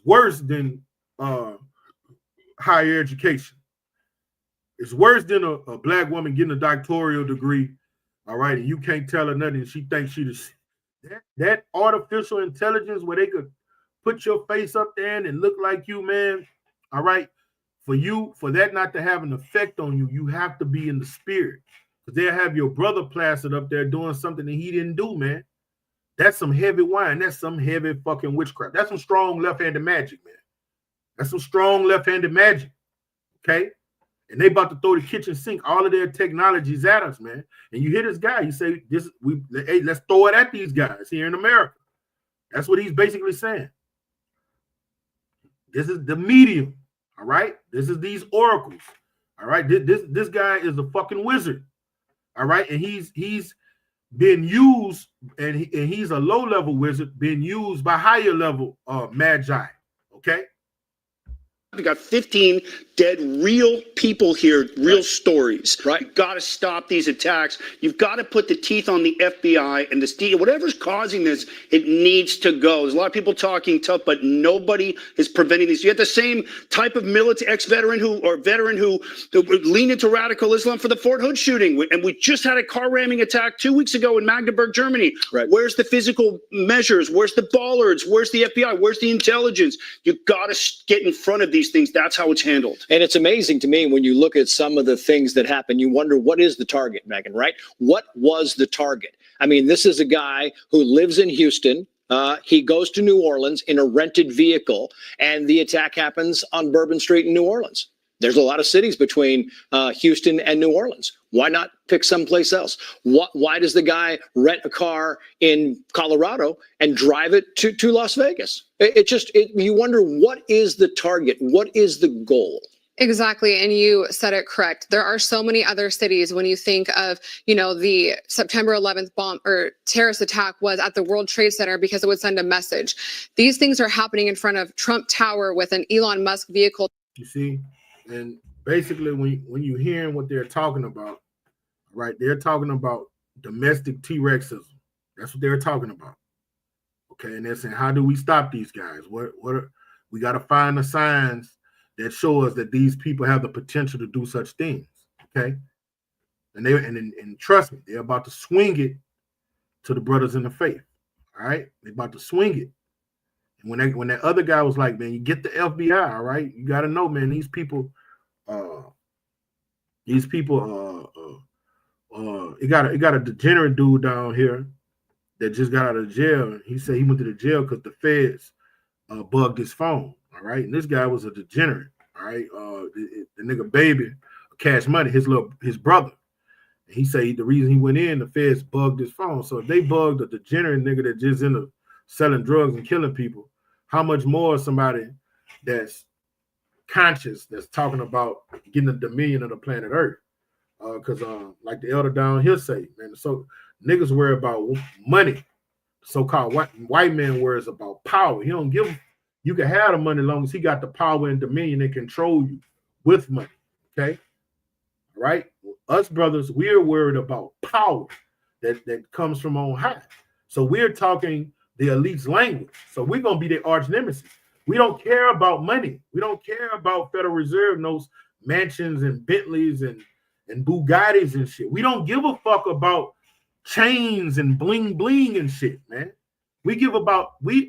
worse than higher education. It's worse than a black woman getting a doctoral degree. All right, and you can't tell her nothing. She thinks she just that artificial intelligence where they could put your face up there and look like you, man. All right, for that not to have an effect on you, you have to be in the spirit, because they'll have your brother plastered up there doing something that he didn't do, man. That's some heavy wine. That's some heavy fucking witchcraft. That's some strong left-handed magic, man. That's some strong left-handed magic. Okay. And they about to throw the kitchen sink, all of their technologies at us, man. And you hear this guy, you say, hey, let's throw it at these guys here in America. That's what he's basically saying. This is the medium, all right? This is these oracles, all right? This guy is a fucking wizard, all right? And he's being used, and he's a low-level wizard being used by higher-level magi. Okay. We got 15 dead real people here, real stories. Right. You've got to stop these attacks. You've got to put the teeth on the FBI and the whatever's causing this. It needs to go. There's a lot of people talking tough, but nobody is preventing these. You have the same type of military veteran who leaned into radical Islam for the Fort Hood shooting, and we just had a car ramming attack 2 weeks ago in Magdeburg, Germany. Right. Where's the physical measures? Where's the bollards? Where's the FBI? Where's the intelligence? You've got to get in front of these things. That's how it's handled. And it's amazing to me when you look at some of the things that happen, you wonder, what is the target, Megan, right? What was the target? I mean, this is a guy who lives in Houston. He goes to New Orleans in a rented vehicle, and the attack happens on Bourbon Street in New Orleans. There's a lot of cities between Houston and New Orleans. Why not pick someplace else? Why does the guy rent a car in Colorado and drive it to Las Vegas? You wonder, what is the target? What is the goal? Exactly. And you said it correct. There are so many other cities when you think of, the September 11th bomb or terrorist attack was at the World Trade Center because it would send a message. These things are happening in front of Trump Tower with an Elon Musk vehicle. You see, and basically when you hearing what they're talking about, right, they're talking about domestic T-Rexism. That's what they're talking about. Okay, and they're saying, how do we stop these guys? We got to find the signs that show us that these people have the potential to do such things. Okay, and trust me, they're about to swing it to the brothers in the faith. All right, they're about to swing it. And when that other guy was like, man, you get the FBI, all right, you got to know, man, these people, it got a degenerate dude down here that just got out of jail. He said he went to the jail because the feds bugged his phone. All right, and this guy was a degenerate. All right, the nigga baby, Cash Money, his brother. And he said the reason he went in, the feds bugged his phone. So if they bugged a degenerate nigga that just into selling drugs and killing people, how much more somebody that's conscious, that's talking about getting the dominion of the planet Earth? Because like the elder down here say, man, so niggas worry about money. So-called white man worries about power. He don't give. You can have the money as long as he got the power and dominion and control you with money. Okay, right? Us brothers, we're worried about power that comes from on high. So we're talking the elite's language. So we're gonna be their arch nemesis. We don't care about money. We don't care about Federal Reserve notes, mansions, and Bentleys and Bugattis and shit. We don't give a fuck about chains and bling bling and shit, man. We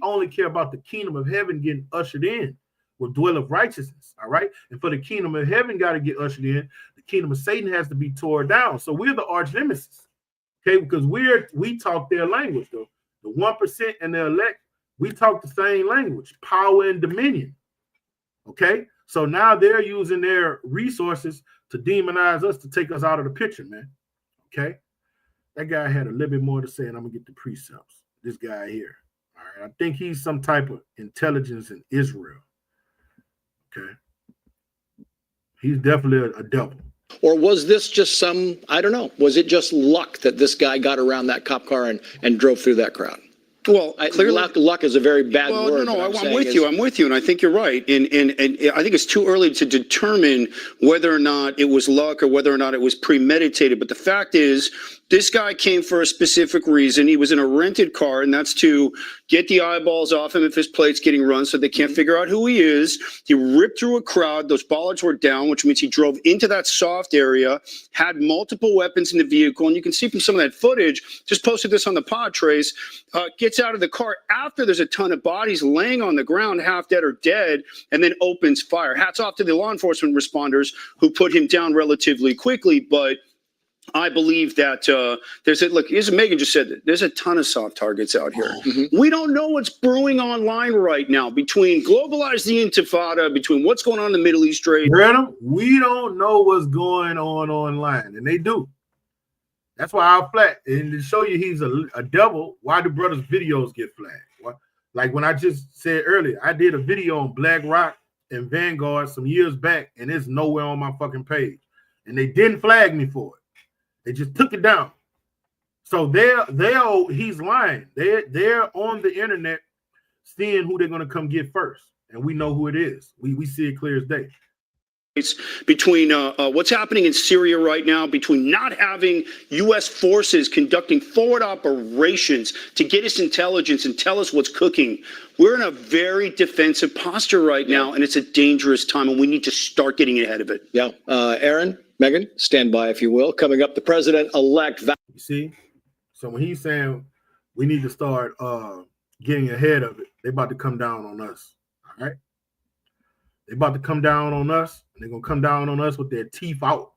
only care about the kingdom of heaven getting ushered in with dwell of righteousness. All right. And for the kingdom of heaven got to get ushered in, the kingdom of Satan has to be torn down. So we're the arch nemesis. Okay, because we talk their language, though. The 1% and the elect, we talk the same language, power and dominion. Okay, so now they're using their resources to demonize us, to take us out of the picture, man. Okay, that guy had a little bit more to say, and I'm gonna get the precepts. This guy here, all right, I think he's some type of intelligence in Israel. Okay, he's definitely a devil. Or was this just I don't know, was it just luck that this guy got around that cop car and drove through that crowd? Well, clearly, luck is a very bad word. No, I'm with you. I'm with you, and I think you're right. And I think it's too early to determine whether or not it was luck or whether or not it was premeditated. But the fact is, this guy came for a specific reason. He was in a rented car, and that's to get the eyeballs off him if his plate's getting run so they can't figure out who he is. He ripped through a crowd. Those bollards were down, which means he drove into that soft area, had multiple weapons in the vehicle. And you can see from some of that footage, just posted this on the pod, Trace, gets out of the car after there's a ton of bodies laying on the ground, half dead or dead, and then opens fire. Hats off to the law enforcement responders who put him down relatively quickly, but I believe that as Megan just said, there's a ton of soft targets out here. Mm-hmm. We don't know what's brewing online right now between globalize the intifada, between what's going on in the Middle East trade. We don't know what's going on online, and they do. That's why I flag. And to show you he's a devil, why do brothers' videos get flagged? Like when I just said earlier, I did a video on BlackRock and Vanguard some years back, and it's nowhere on my fucking page. And they didn't flag me for it. They just took it down. So he's lying. They're on the internet seeing who they're going to come get first. And we know who it is. We see it clear as day. Between what's happening in Syria right now, between not having U.S. forces conducting forward operations to get us intelligence and tell us what's cooking. We're in a very defensive posture right now, and it's a dangerous time, and we need to start getting ahead of it. Yeah. Aaron, Megan, stand by if you will. Coming up, the president-elect. You see? So when he's saying we need to start getting ahead of it, they're about to come down on us. All right? They're about to come down on us, and they're going to come down on us with their teeth out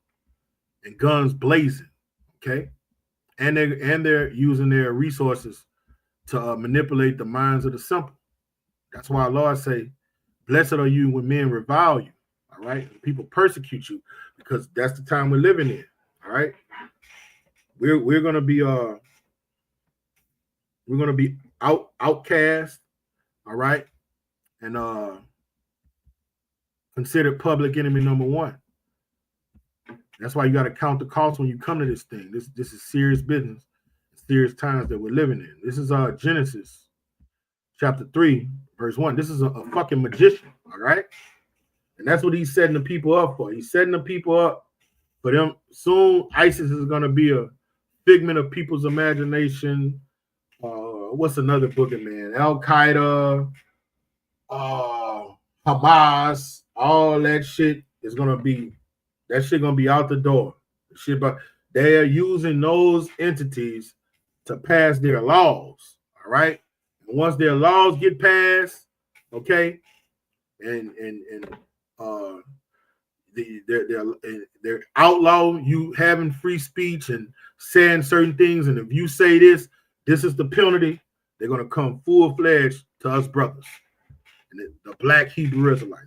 and guns blazing, okay? And they're using their resources to manipulate the minds of the simple. That's why our Lord say, blessed are you when men revile you, all right? And people persecute you, because that's the time we're living in, all right? We're going to be outcast, all right? And considered public enemy number one. That's why you got to count the cost when you come to this thing. This is serious business, serious times that we're living in. This is Genesis chapter 3, verse 1. This is a fucking magician, all right? And that's what he's setting the people up for. He's setting the people up for them. Soon, ISIS is going to be a figment of people's imagination. What's another boogeyman? Al-Qaeda, Hamas, all that shit is gonna be out the door. Shit, but they are using those entities to pass their laws. All right. And once their laws get passed, okay, and they're outlaw you having free speech and saying certain things. And if you say this is the penalty. They're gonna come full-fledged to us brothers. The black Hebrew Israelites.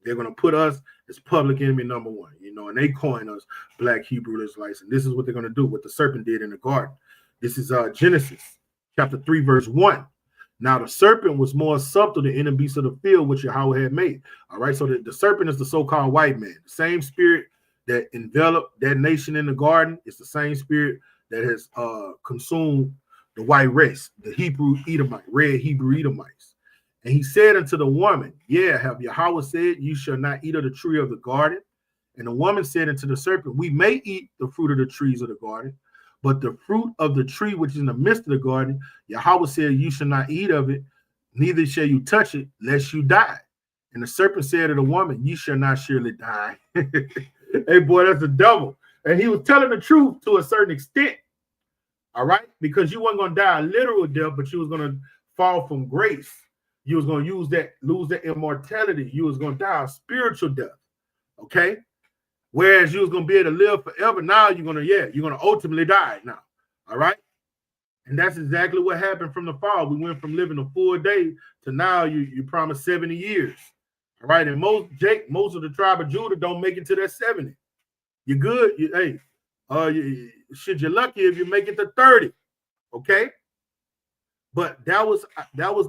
They're gonna put us as public enemy number one, and they coin us black Hebrew Israelites. And this is what they're gonna do, what the serpent did in the garden. This is Genesis chapter 3, verse 1. Now the serpent was more subtle than any beast of the field which Yahweh had made. All right, so the serpent is the so-called white man. The same spirit that enveloped that nation in the garden is the same spirit that has consumed the white race, the Hebrew Edomite, red Hebrew Edomites. And he said unto the woman, yeah, have Yahweh said, you shall not eat of the tree of the garden? And the woman said unto the serpent, we may eat the fruit of the trees of the garden, but the fruit of the tree which is in the midst of the garden, Yahweh said, you shall not eat of it, neither shall you touch it, lest you die. And the serpent said to the woman, you shall not surely die. Hey, boy, that's the devil. And he was telling the truth to a certain extent. All right? Because you weren't going to die a literal death, but you was going to fall from grace. You was going to lose that immortality. You was going to die a spiritual death. Okay? Whereas you was going to be able to live forever. Now you're going to ultimately die now. All right? And that's exactly what happened from the fall. We went from living a full day to now you promised 70 years. All right? And most of the tribe of Judah don't make it to that 70. You're good. You're lucky if you make it to 30. Okay? But that was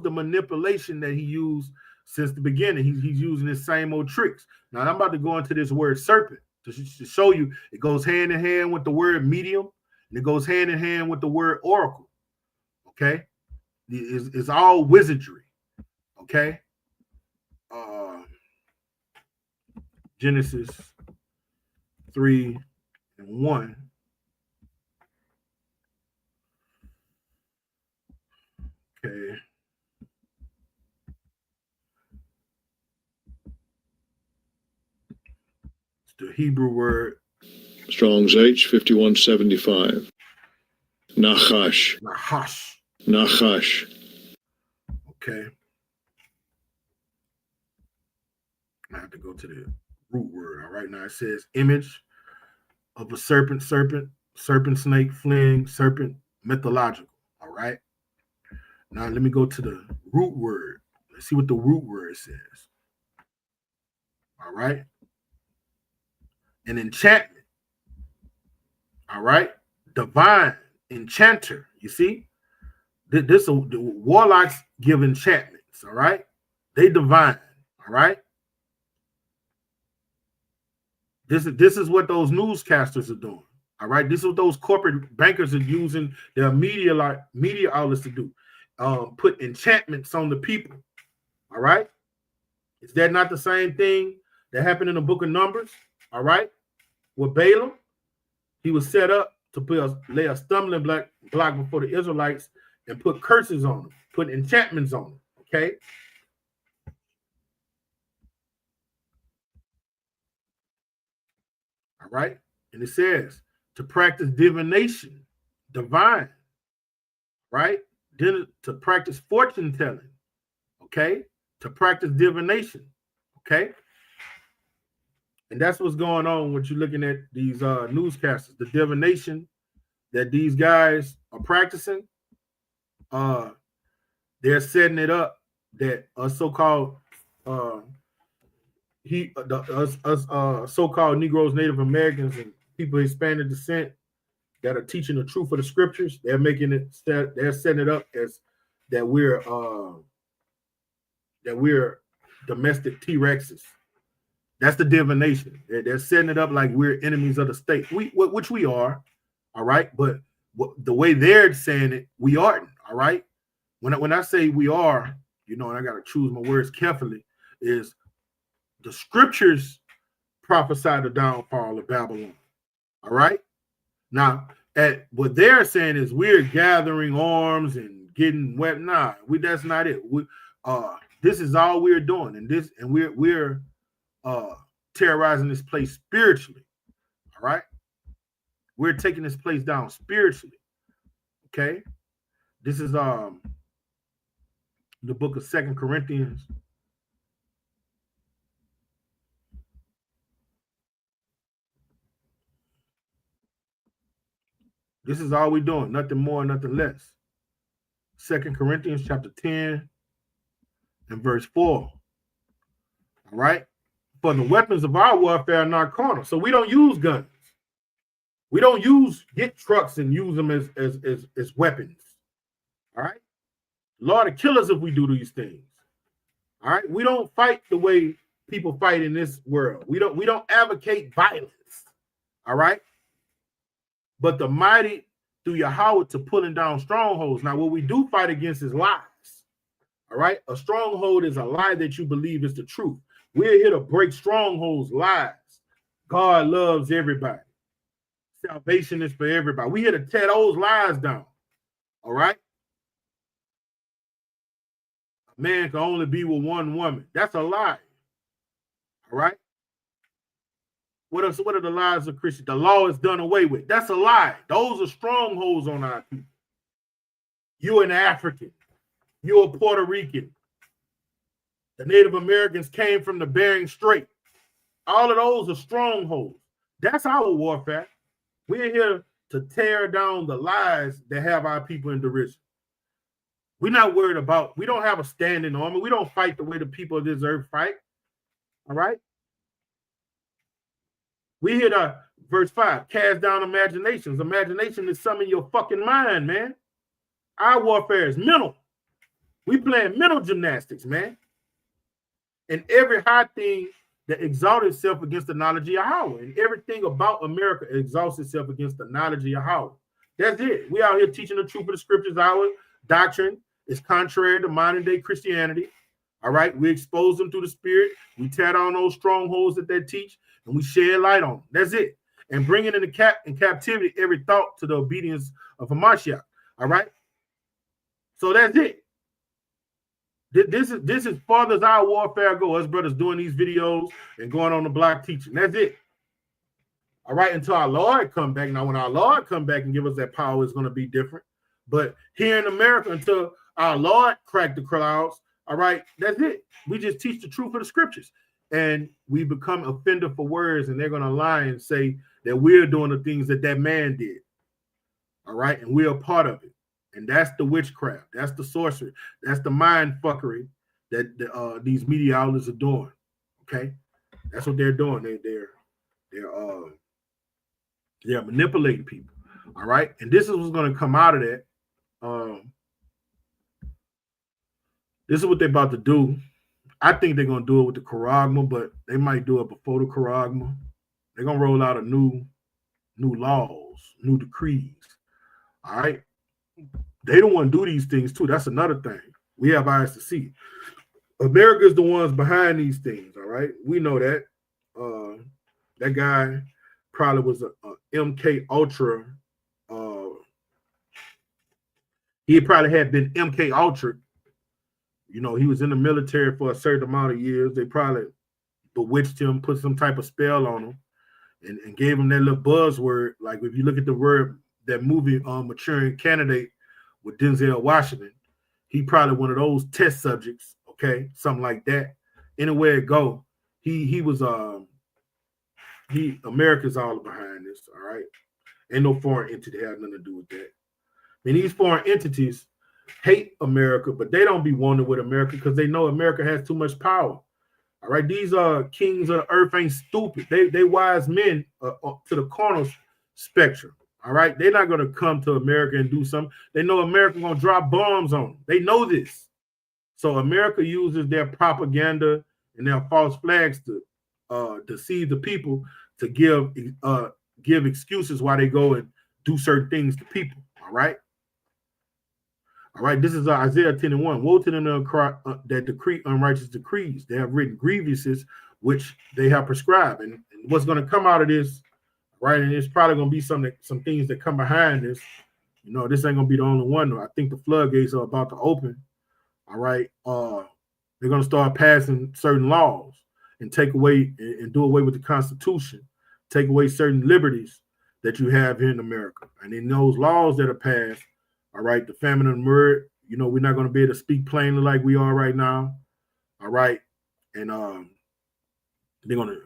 the manipulation that he used since the beginning. He's using the same old tricks. Now I'm about to go into this word serpent to show you it goes hand in hand with the word medium, and it goes hand in hand with the word oracle. Okay, it's all wizardry. Okay, Genesis 3:1. Okay. It's the Hebrew word. Strong's H 5175. Nachash. Nahash. Nachash. Okay. I have to go to the root word. All right. Now it says image of a serpent, snake, fling, serpent, mythological. All right. Now let me go to the root word. Let's see what the root word says. All right. An enchantment. All right. Divine enchanter. You see? The warlocks give enchantments. All right. They divine. All right. This is what those newscasters are doing. All right, this is what those corporate bankers are using their media outlets to do. Put enchantments on the people. All right, is that not the same thing that happened in the book of Numbers? All right, with Balaam, he was set up to lay a stumbling block before the Israelites and put curses on them, put enchantments on them. Okay. All right, and it says to practice divination, divine, right? Then to practice fortune telling, okay? To practice divination, okay? And that's what's going on when you're looking at these newscasters, the divination that these guys are practicing. They're setting it up that a so-called so-called Negroes, Native Americans, and people of Hispanic descent that are teaching the truth of the scriptures. They're making it. They're setting it up as that we're domestic T-Rexes. That's the divination. They're setting it up like we're enemies of the state, which we are. All right, but the way they're saying it, we aren't. All right. When I say we are, and I got to choose my words carefully, is the scriptures prophesy the downfall of Babylon. All right. Now, what they're saying is we're gathering arms and getting wet. Nah, that's not it. This is all we're doing, and we're terrorizing this place spiritually. All right. We're taking this place down spiritually. Okay. This is the book of 2 Corinthians. This is all we're doing, nothing more, nothing less. 2 Corinthians chapter 10 and verse 4. All right. For the weapons of our warfare are not carnal. So we don't use guns. We don't get trucks and use them as weapons. All right. Lord will kill us if we do these things. All right. We don't fight the way people fight in this world. We don't advocate violence. All right. But the mighty through Yahweh to pulling down strongholds. Now, what we do fight against is lies. All right. A stronghold is a lie that you believe is the truth. We're here to break strongholds, lies. God loves everybody. Salvation is for everybody. We're here to tear those lies down. All right. A man can only be with one woman. That's a lie. All right. What are the lies of Christians? The law is done away with. That's a lie. Those are strongholds on our people. You're an African. You're a Puerto Rican. The Native Americans came from the Bering Strait. All of those are strongholds. That's our warfare. We're here to tear down the lies that have our people in derision. We're not worried about, we don't have a standing army. We don't fight the way the people of this earth fight. All right. We hear the verse 5, cast down imaginations. Imagination is something in your fucking mind, man. Our warfare is mental. We playing mental gymnastics, man. And every high thing that exalts itself against the knowledge of Yahweh. And everything about America exalts itself against the knowledge of Yahweh. That's it. We out here teaching the truth of the scriptures. Our doctrine is contrary to modern day Christianity. All right. We expose them through the spirit. We tear down those strongholds that they teach, and we shed light on them. That's it. And bringing in captivity every thought to the obedience of Hamashiach. All right. So that's it. This is far as our warfare go. Us brothers doing these videos and going on the block teaching. That's it. All right, until our Lord come back. Now, when our Lord come back and give us that power, it's going to be different. But here in America, until our Lord crack the clouds, all right, that's it. We just teach the truth of the scriptures. And we become offender for words, and they're going to lie and say that we're doing the things that man did. All right, and we're a part of it. And that's the witchcraft. That's the sorcery. That's the mind fuckery that these media outlets are doing. Okay, that's what they're doing. They're manipulating people. All right, and this is what's going to come out of that. This is what they're about to do. I think they're going to do it with the Charagma, but they might do it before the Charagma. They're going to roll out a new laws. laws, new decrees. All right. They don't want to do these things too. That's another thing. We have eyes to see. America's the ones behind these things. All right. We know that. That guy probably was a MK Ultra. He probably had been MK Ultra. You know, he was in the military for a certain amount of years. They probably bewitched him, put some type of spell on him, and gave him that little buzzword. Like if you look at the word, that movie, Maturing Candidate with Denzel Washington, he probably one of those test subjects, okay, something like that. Anywhere it go, he was America's all behind this, all right. Ain't no foreign entity have nothing to do with that. I mean, these foreign entities hate America, but they don't be wanting with America because they know America has too much power. All right, these kings of the earth ain't stupid. They wise men to the corner spectrum. All right, they're not gonna come to America and do something. They know America gonna drop bombs on them. They know this. So America uses their propaganda and their false flags to deceive the people, to give excuses why they go and do certain things to people. All right. All right, this is Isaiah 10:1. Woe to them that decree unrighteous decrees. They have written grievances which they have prescribed. And what's going to come out of this, right? And it's probably going to be some things that come behind this. You know, this ain't going to be the only one. I think the floodgates are about to open. All right. They're going to start passing certain laws and take away and do away with the Constitution, take away certain liberties that you have here in America. And in those laws that are passed, all right, the famine and murder, you know, we're not going to be able to speak plainly like we are right now. All right. And they're gonna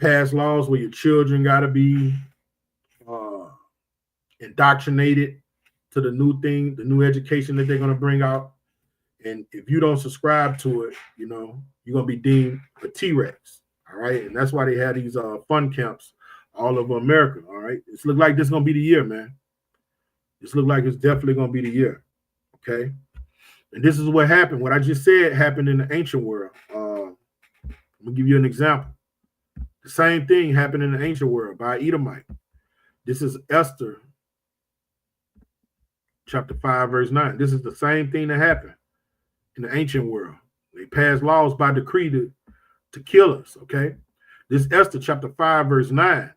pass laws where your children got to be indoctrinated to the new thing, the new education that they're going to bring out. And if you don't subscribe to it, you know, you're going to be deemed a T-Rex. All right. And that's why they have these fun camps all over America. All right. It's look like this is going to be the year, man. This look like it's definitely going to be the year. Okay. And this is what happened. What I just said happened in the ancient world. I'm going to give you an example. The same thing happened in the ancient world by Edomite. This is Esther chapter 5, verse 9. This is the same thing that happened in the ancient world. They passed laws by decree to kill us, okay? This is Esther chapter 5, verse 9,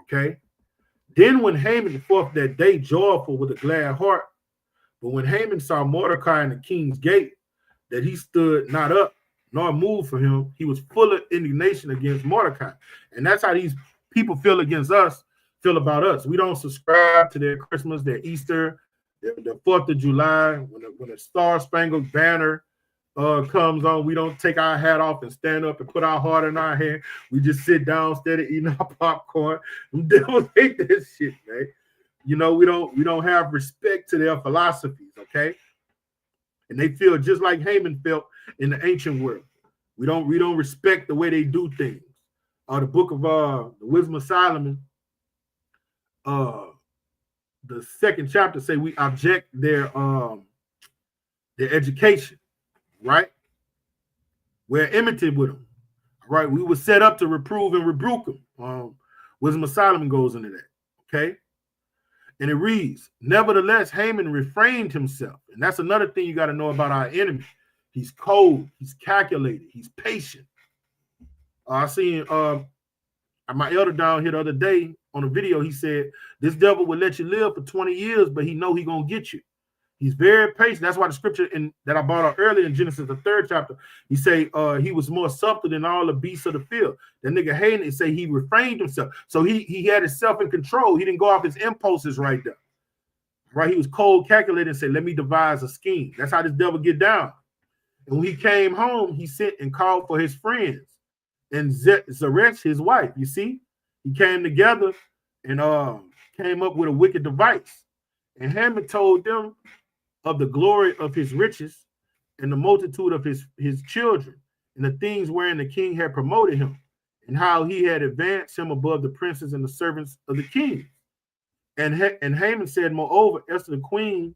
okay? Then when Haman forth that day joyful with a glad heart, but when Haman saw Mordecai in the king's gate, that he stood not up, nor moved for him, he was full of indignation against Mordecai. And that's how these people feel against us, feel about us. We don't subscribe to their Christmas, their Easter, the 4th of July, when the Star-Spangled Banner comes on, we don't take our hat off and stand up and put our heart in our hand. We just sit down instead of eating our popcorn. They don't hate that shit, man. You know, we don't have respect to their philosophies, okay? And they feel just like Haman felt in the ancient world. We don't respect the way they do things. The book of the Wisdom of Solomon, the 2nd chapter say we object their education, right? We're enmity with them, right? We were set up to reprove and rebuke them. Wisdom of Solomon goes into that, okay? And it reads, nevertheless, Haman refrained himself. And that's another thing you got to know about our enemy. He's cold, he's calculated, he's patient. I seen my elder down here the other day on a video. He said, this devil will let you live for 20 years, but he know he going to get you. He's very patient. That's why the scripture that I brought out earlier in Genesis, the 3rd chapter, he say he was more subtle than all the beasts of the field. That nigga hating it, say he refrained himself. So he had himself in control. He didn't go off his impulses right there. Right? He was cold, calculated, and said, let me devise a scheme. That's how this devil get down. And when he came home, he sent and called for his friends and Zeresh, his wife. You see, he came together and came up with a wicked device. And Haman told them of the glory of his riches and the multitude of his children and the things wherein the king had promoted him and how he had advanced him above the princes and the servants of the king. And Haman said, moreover, Esther the queen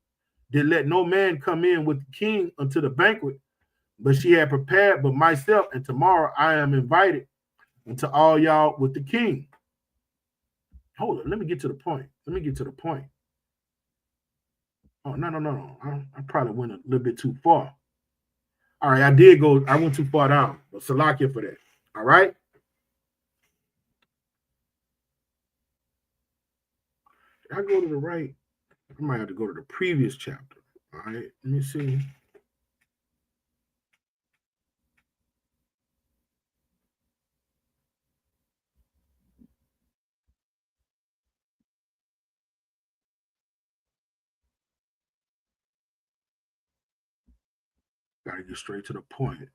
did let no man come in with the king unto the banquet, but she had prepared but myself, and tomorrow I am invited unto all y'all with the king. Hold on, let me get to the point. Oh, no. I probably went a little bit too far. All right, I went too far down. But Salakia for that. All right. Did I go to the right? I might have to go to the previous chapter. All right, let me see. Gotta get straight to the point.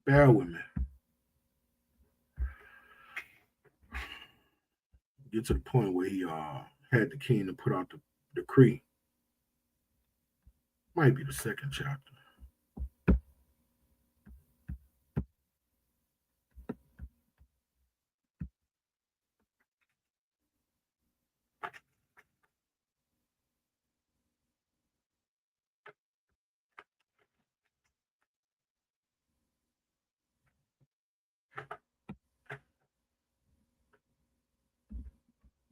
Bear with me. Get to the point where he had the king to put out the decree. Might be the second chapter.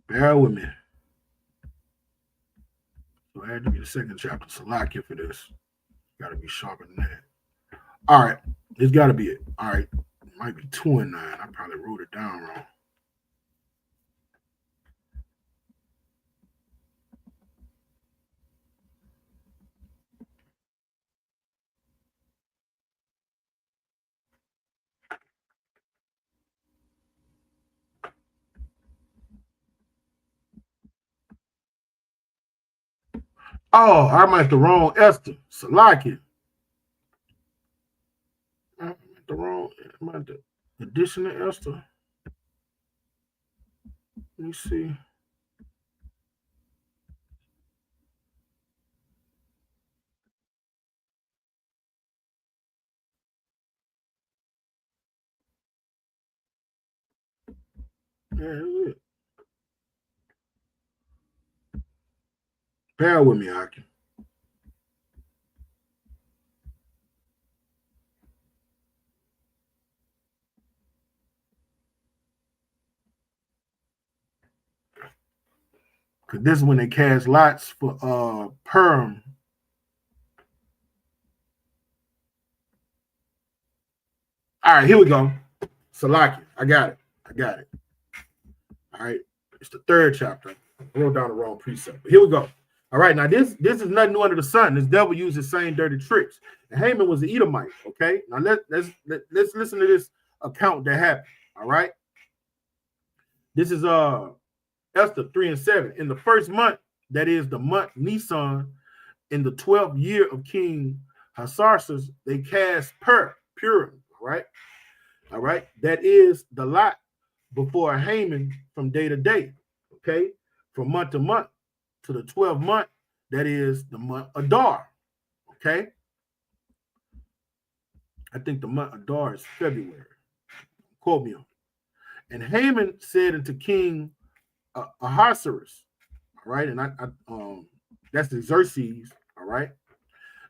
Bear with me. So I had to be the second chapter. Salakia for this. Gotta be sharper than that. All right, this gotta be it. All right, it might be 2 and 9. I probably wrote it down wrong. Oh, I'm at the wrong Esther. Salakia. I'm at the wrong. I'm at the addition of Esther. Let me see. Yeah, that's it. Bear with me, Aki. Cause this is when they cast lots for Perm. All right, here we go. Salaki. I got it. All right. It's the third chapter. I wrote down the wrong precept. But here we go. All right. Now, this is nothing new under the sun. This devil used the same dirty tricks. And Haman was an Edomite. Okay. Now let's listen to this account that happened. All right. This is Esther 3 and 7. In the first month, that is the month Nisan, in the 12th year of King Hasarsus, they cast Purim. All right. That is the lot before Haman from day to day. Okay. From month to month to the 12th month. That is the month Adar. Okay. I think the month Adar is February. Quote me on it. And Haman said unto King Ahasuerus, all right, and that's the Xerxes, all right.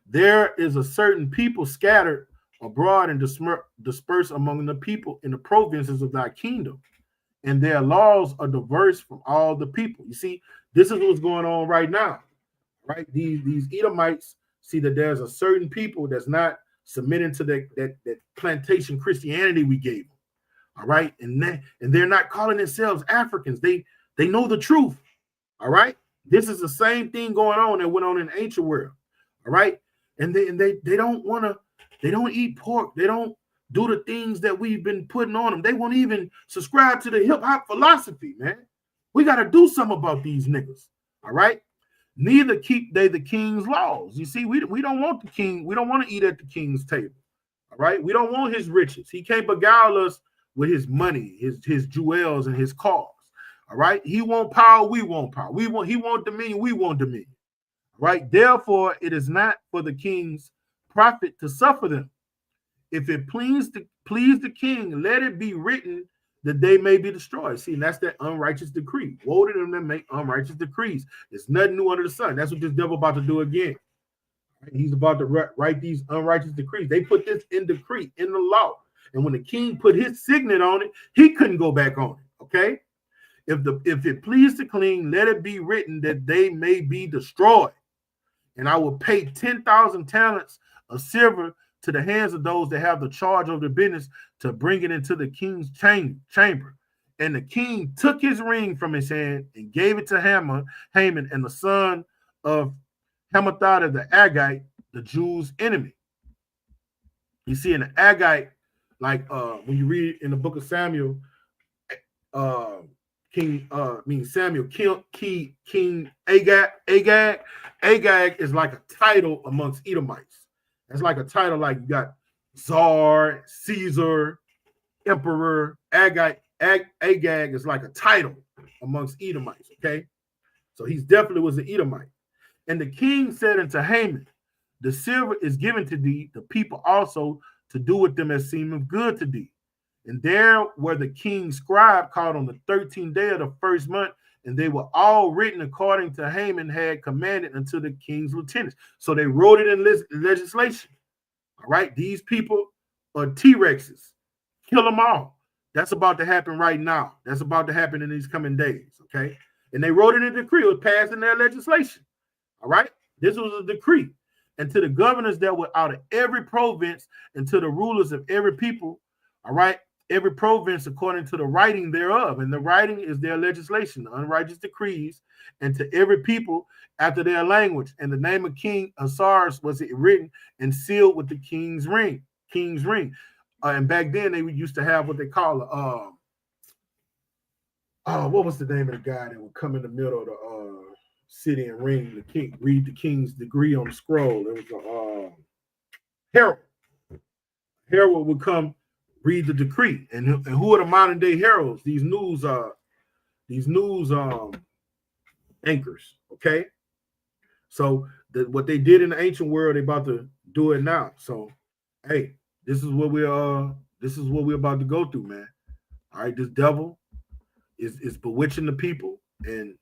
There is a certain people scattered abroad and dispersed among the people in the provinces of thy kingdom, and their laws are diverse from all the people. You see, this is what's going on right now, right? These Edomites see that there's a certain people that's not submitting to that plantation Christianity we gave them, all right, and they're not calling themselves Africans. They know the truth, all right. This is the same thing going on that went on in the ancient world, all right. And they don't want to. They don't eat pork. They don't do the things that we've been putting on them. They won't even subscribe to the hip hop philosophy, man. We got to do something about these niggas, all right. Neither keep they the king's laws. You see, we don't want the king. We don't want to eat at the king's table, all right. We don't want his riches. He can't beguile us with his money, his jewels, and his cars. All right. He want power. We want power. He want dominion. We want dominion. Right. Therefore, it is not for the king's profit to suffer them. If it please the king, let it be written that they may be destroyed. See, and that's that unrighteous decree. Woe to them that make unrighteous decrees. It's nothing new under the sun. That's what this devil about to do again. He's about to write these unrighteous decrees. They put this in decree, in the law. And when the king put his signet on it, he couldn't go back on it. Okay. If it please the king, let it be written that they may be destroyed. And I will pay 10,000 talents of silver to the hands of those that have the charge of the business to bring it into the king's chamber. And the king took his ring from his hand and gave it to Haman, and the son of Hammedatha the Agagite, the Jews' enemy. You see, in the Agagite, like when you read in the book of Samuel, Samuel killed King Agag. Agag is like a title amongst Edomites. It's like a title, like you got Czar, Caesar, Emperor. Agag is like a title amongst Edomites. Okay, so he's definitely was an Edomite. And the king said unto Haman, the silver is given to thee, the people also, to do with them as seemeth good to thee. And there were the king's scribe called on the 13th day of the first month, and they were all written according to Haman had commanded unto the king's lieutenants. So they wrote it in legislation. All right, these people are T-Rexes. Kill them all. That's about to happen right now. That's about to happen in these coming days. Okay, and they wrote it in a decree. It was passed in their legislation. All right, this was a decree. And to the governors that were out of every province, and to the rulers of every people, all right, every province according to the writing thereof. And the writing is their legislation, the unrighteous decrees, and to every people after their language. And the name of King Ahasuerus was it written and sealed with the king's ring. And back then they used to have what they call what was the name of the guy that would come in the middle of the city and read the king's decree on the scroll? It was herald. Herald would come read the decree. And who are the modern day heralds? These news anchors. Okay, so what they did in the ancient world, they about to do it now. So hey, this is what we're about to go through, man. All right, this devil is bewitching the people, and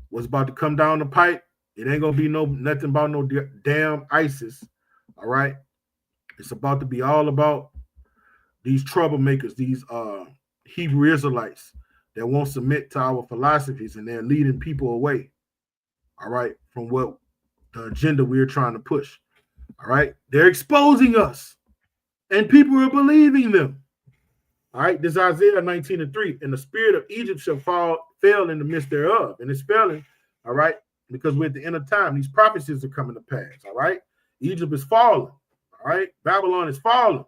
what's about to come down the pipe, it ain't gonna be nothing about no damn ISIS. All right, it's about to be all about these troublemakers, these Hebrew Israelites that won't submit to our philosophies, and they're leading people away. All right, from what the agenda we're trying to push. All right, they're exposing us, and people are believing them. All right, this is Isaiah 19:3. And the spirit of Egypt shall fail in the midst thereof. And it's failing, all right, because we're at the end of time. These prophecies are coming to pass, all right? Egypt is falling, all right? Babylon is falling.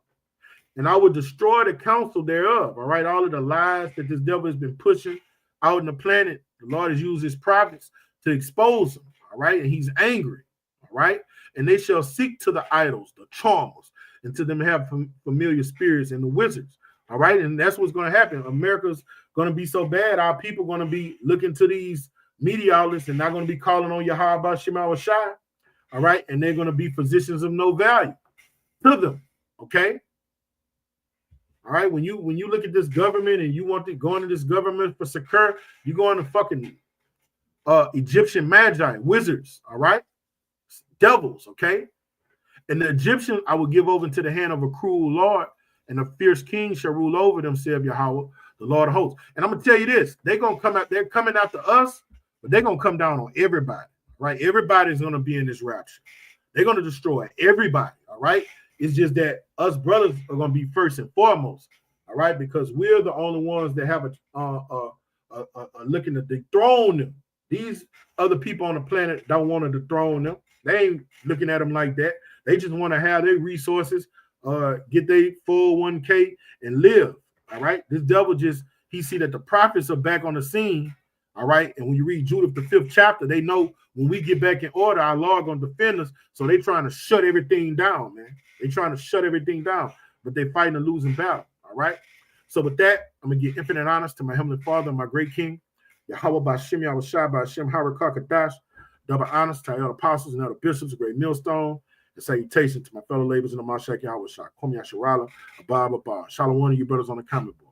And I will destroy the counsel thereof, all right? All of the lies that this devil has been pushing out in the planet, the Lord has used his prophets to expose them, all right? And he's angry, all right? And they shall seek to the idols, the charmers, and to them have familiar spirits and the wizards. All right, and that's what's going to happen. America's going to be so bad, our people are going to be looking to these media outlets and not going to be calling on Yahweh Shema Shai. All right, and they're going to be physicians of no value to them. Okay. All right, when you look at this government and you want to go into this government for secure, you go into fucking Egyptian magi, wizards. All right, devils. Okay, and the Egyptian I will give over into the hand of a cruel lord. And a fierce king shall rule over them, saith Yahweh, the Lord of hosts. And I'm gonna tell you this: they're gonna come out. They're coming after us, but they're gonna come down on everybody. Right? Everybody's gonna be in this rapture. They're gonna destroy everybody. All right. It's just that us brothers are gonna be first and foremost. All right, because we're the only ones that have a looking to dethrone them. These other people on the planet don't want to dethrone them. They ain't looking at them like that. They just want to have their resources. Get their full 1K and live. All right. This devil he see that the prophets are back on the scene. All right. And when you read Judith, the 5th chapter, they know when we get back in order, our Lord gonna defend us. So they trying to shut everything down, man. They trying to shut everything down, but they fighting a losing battle. All right. So with that, I'm gonna give infinite honors to my heavenly Father and my great King, Yahweh Bashem Yahushua Bashem Harakakadash. Double honors to our apostles and other bishops, a great millstone. And salutation to my fellow laborers in the Mashak Yahweh Shah. Kom Yasharala, Abba, Shalom, one of you brothers on the comment board.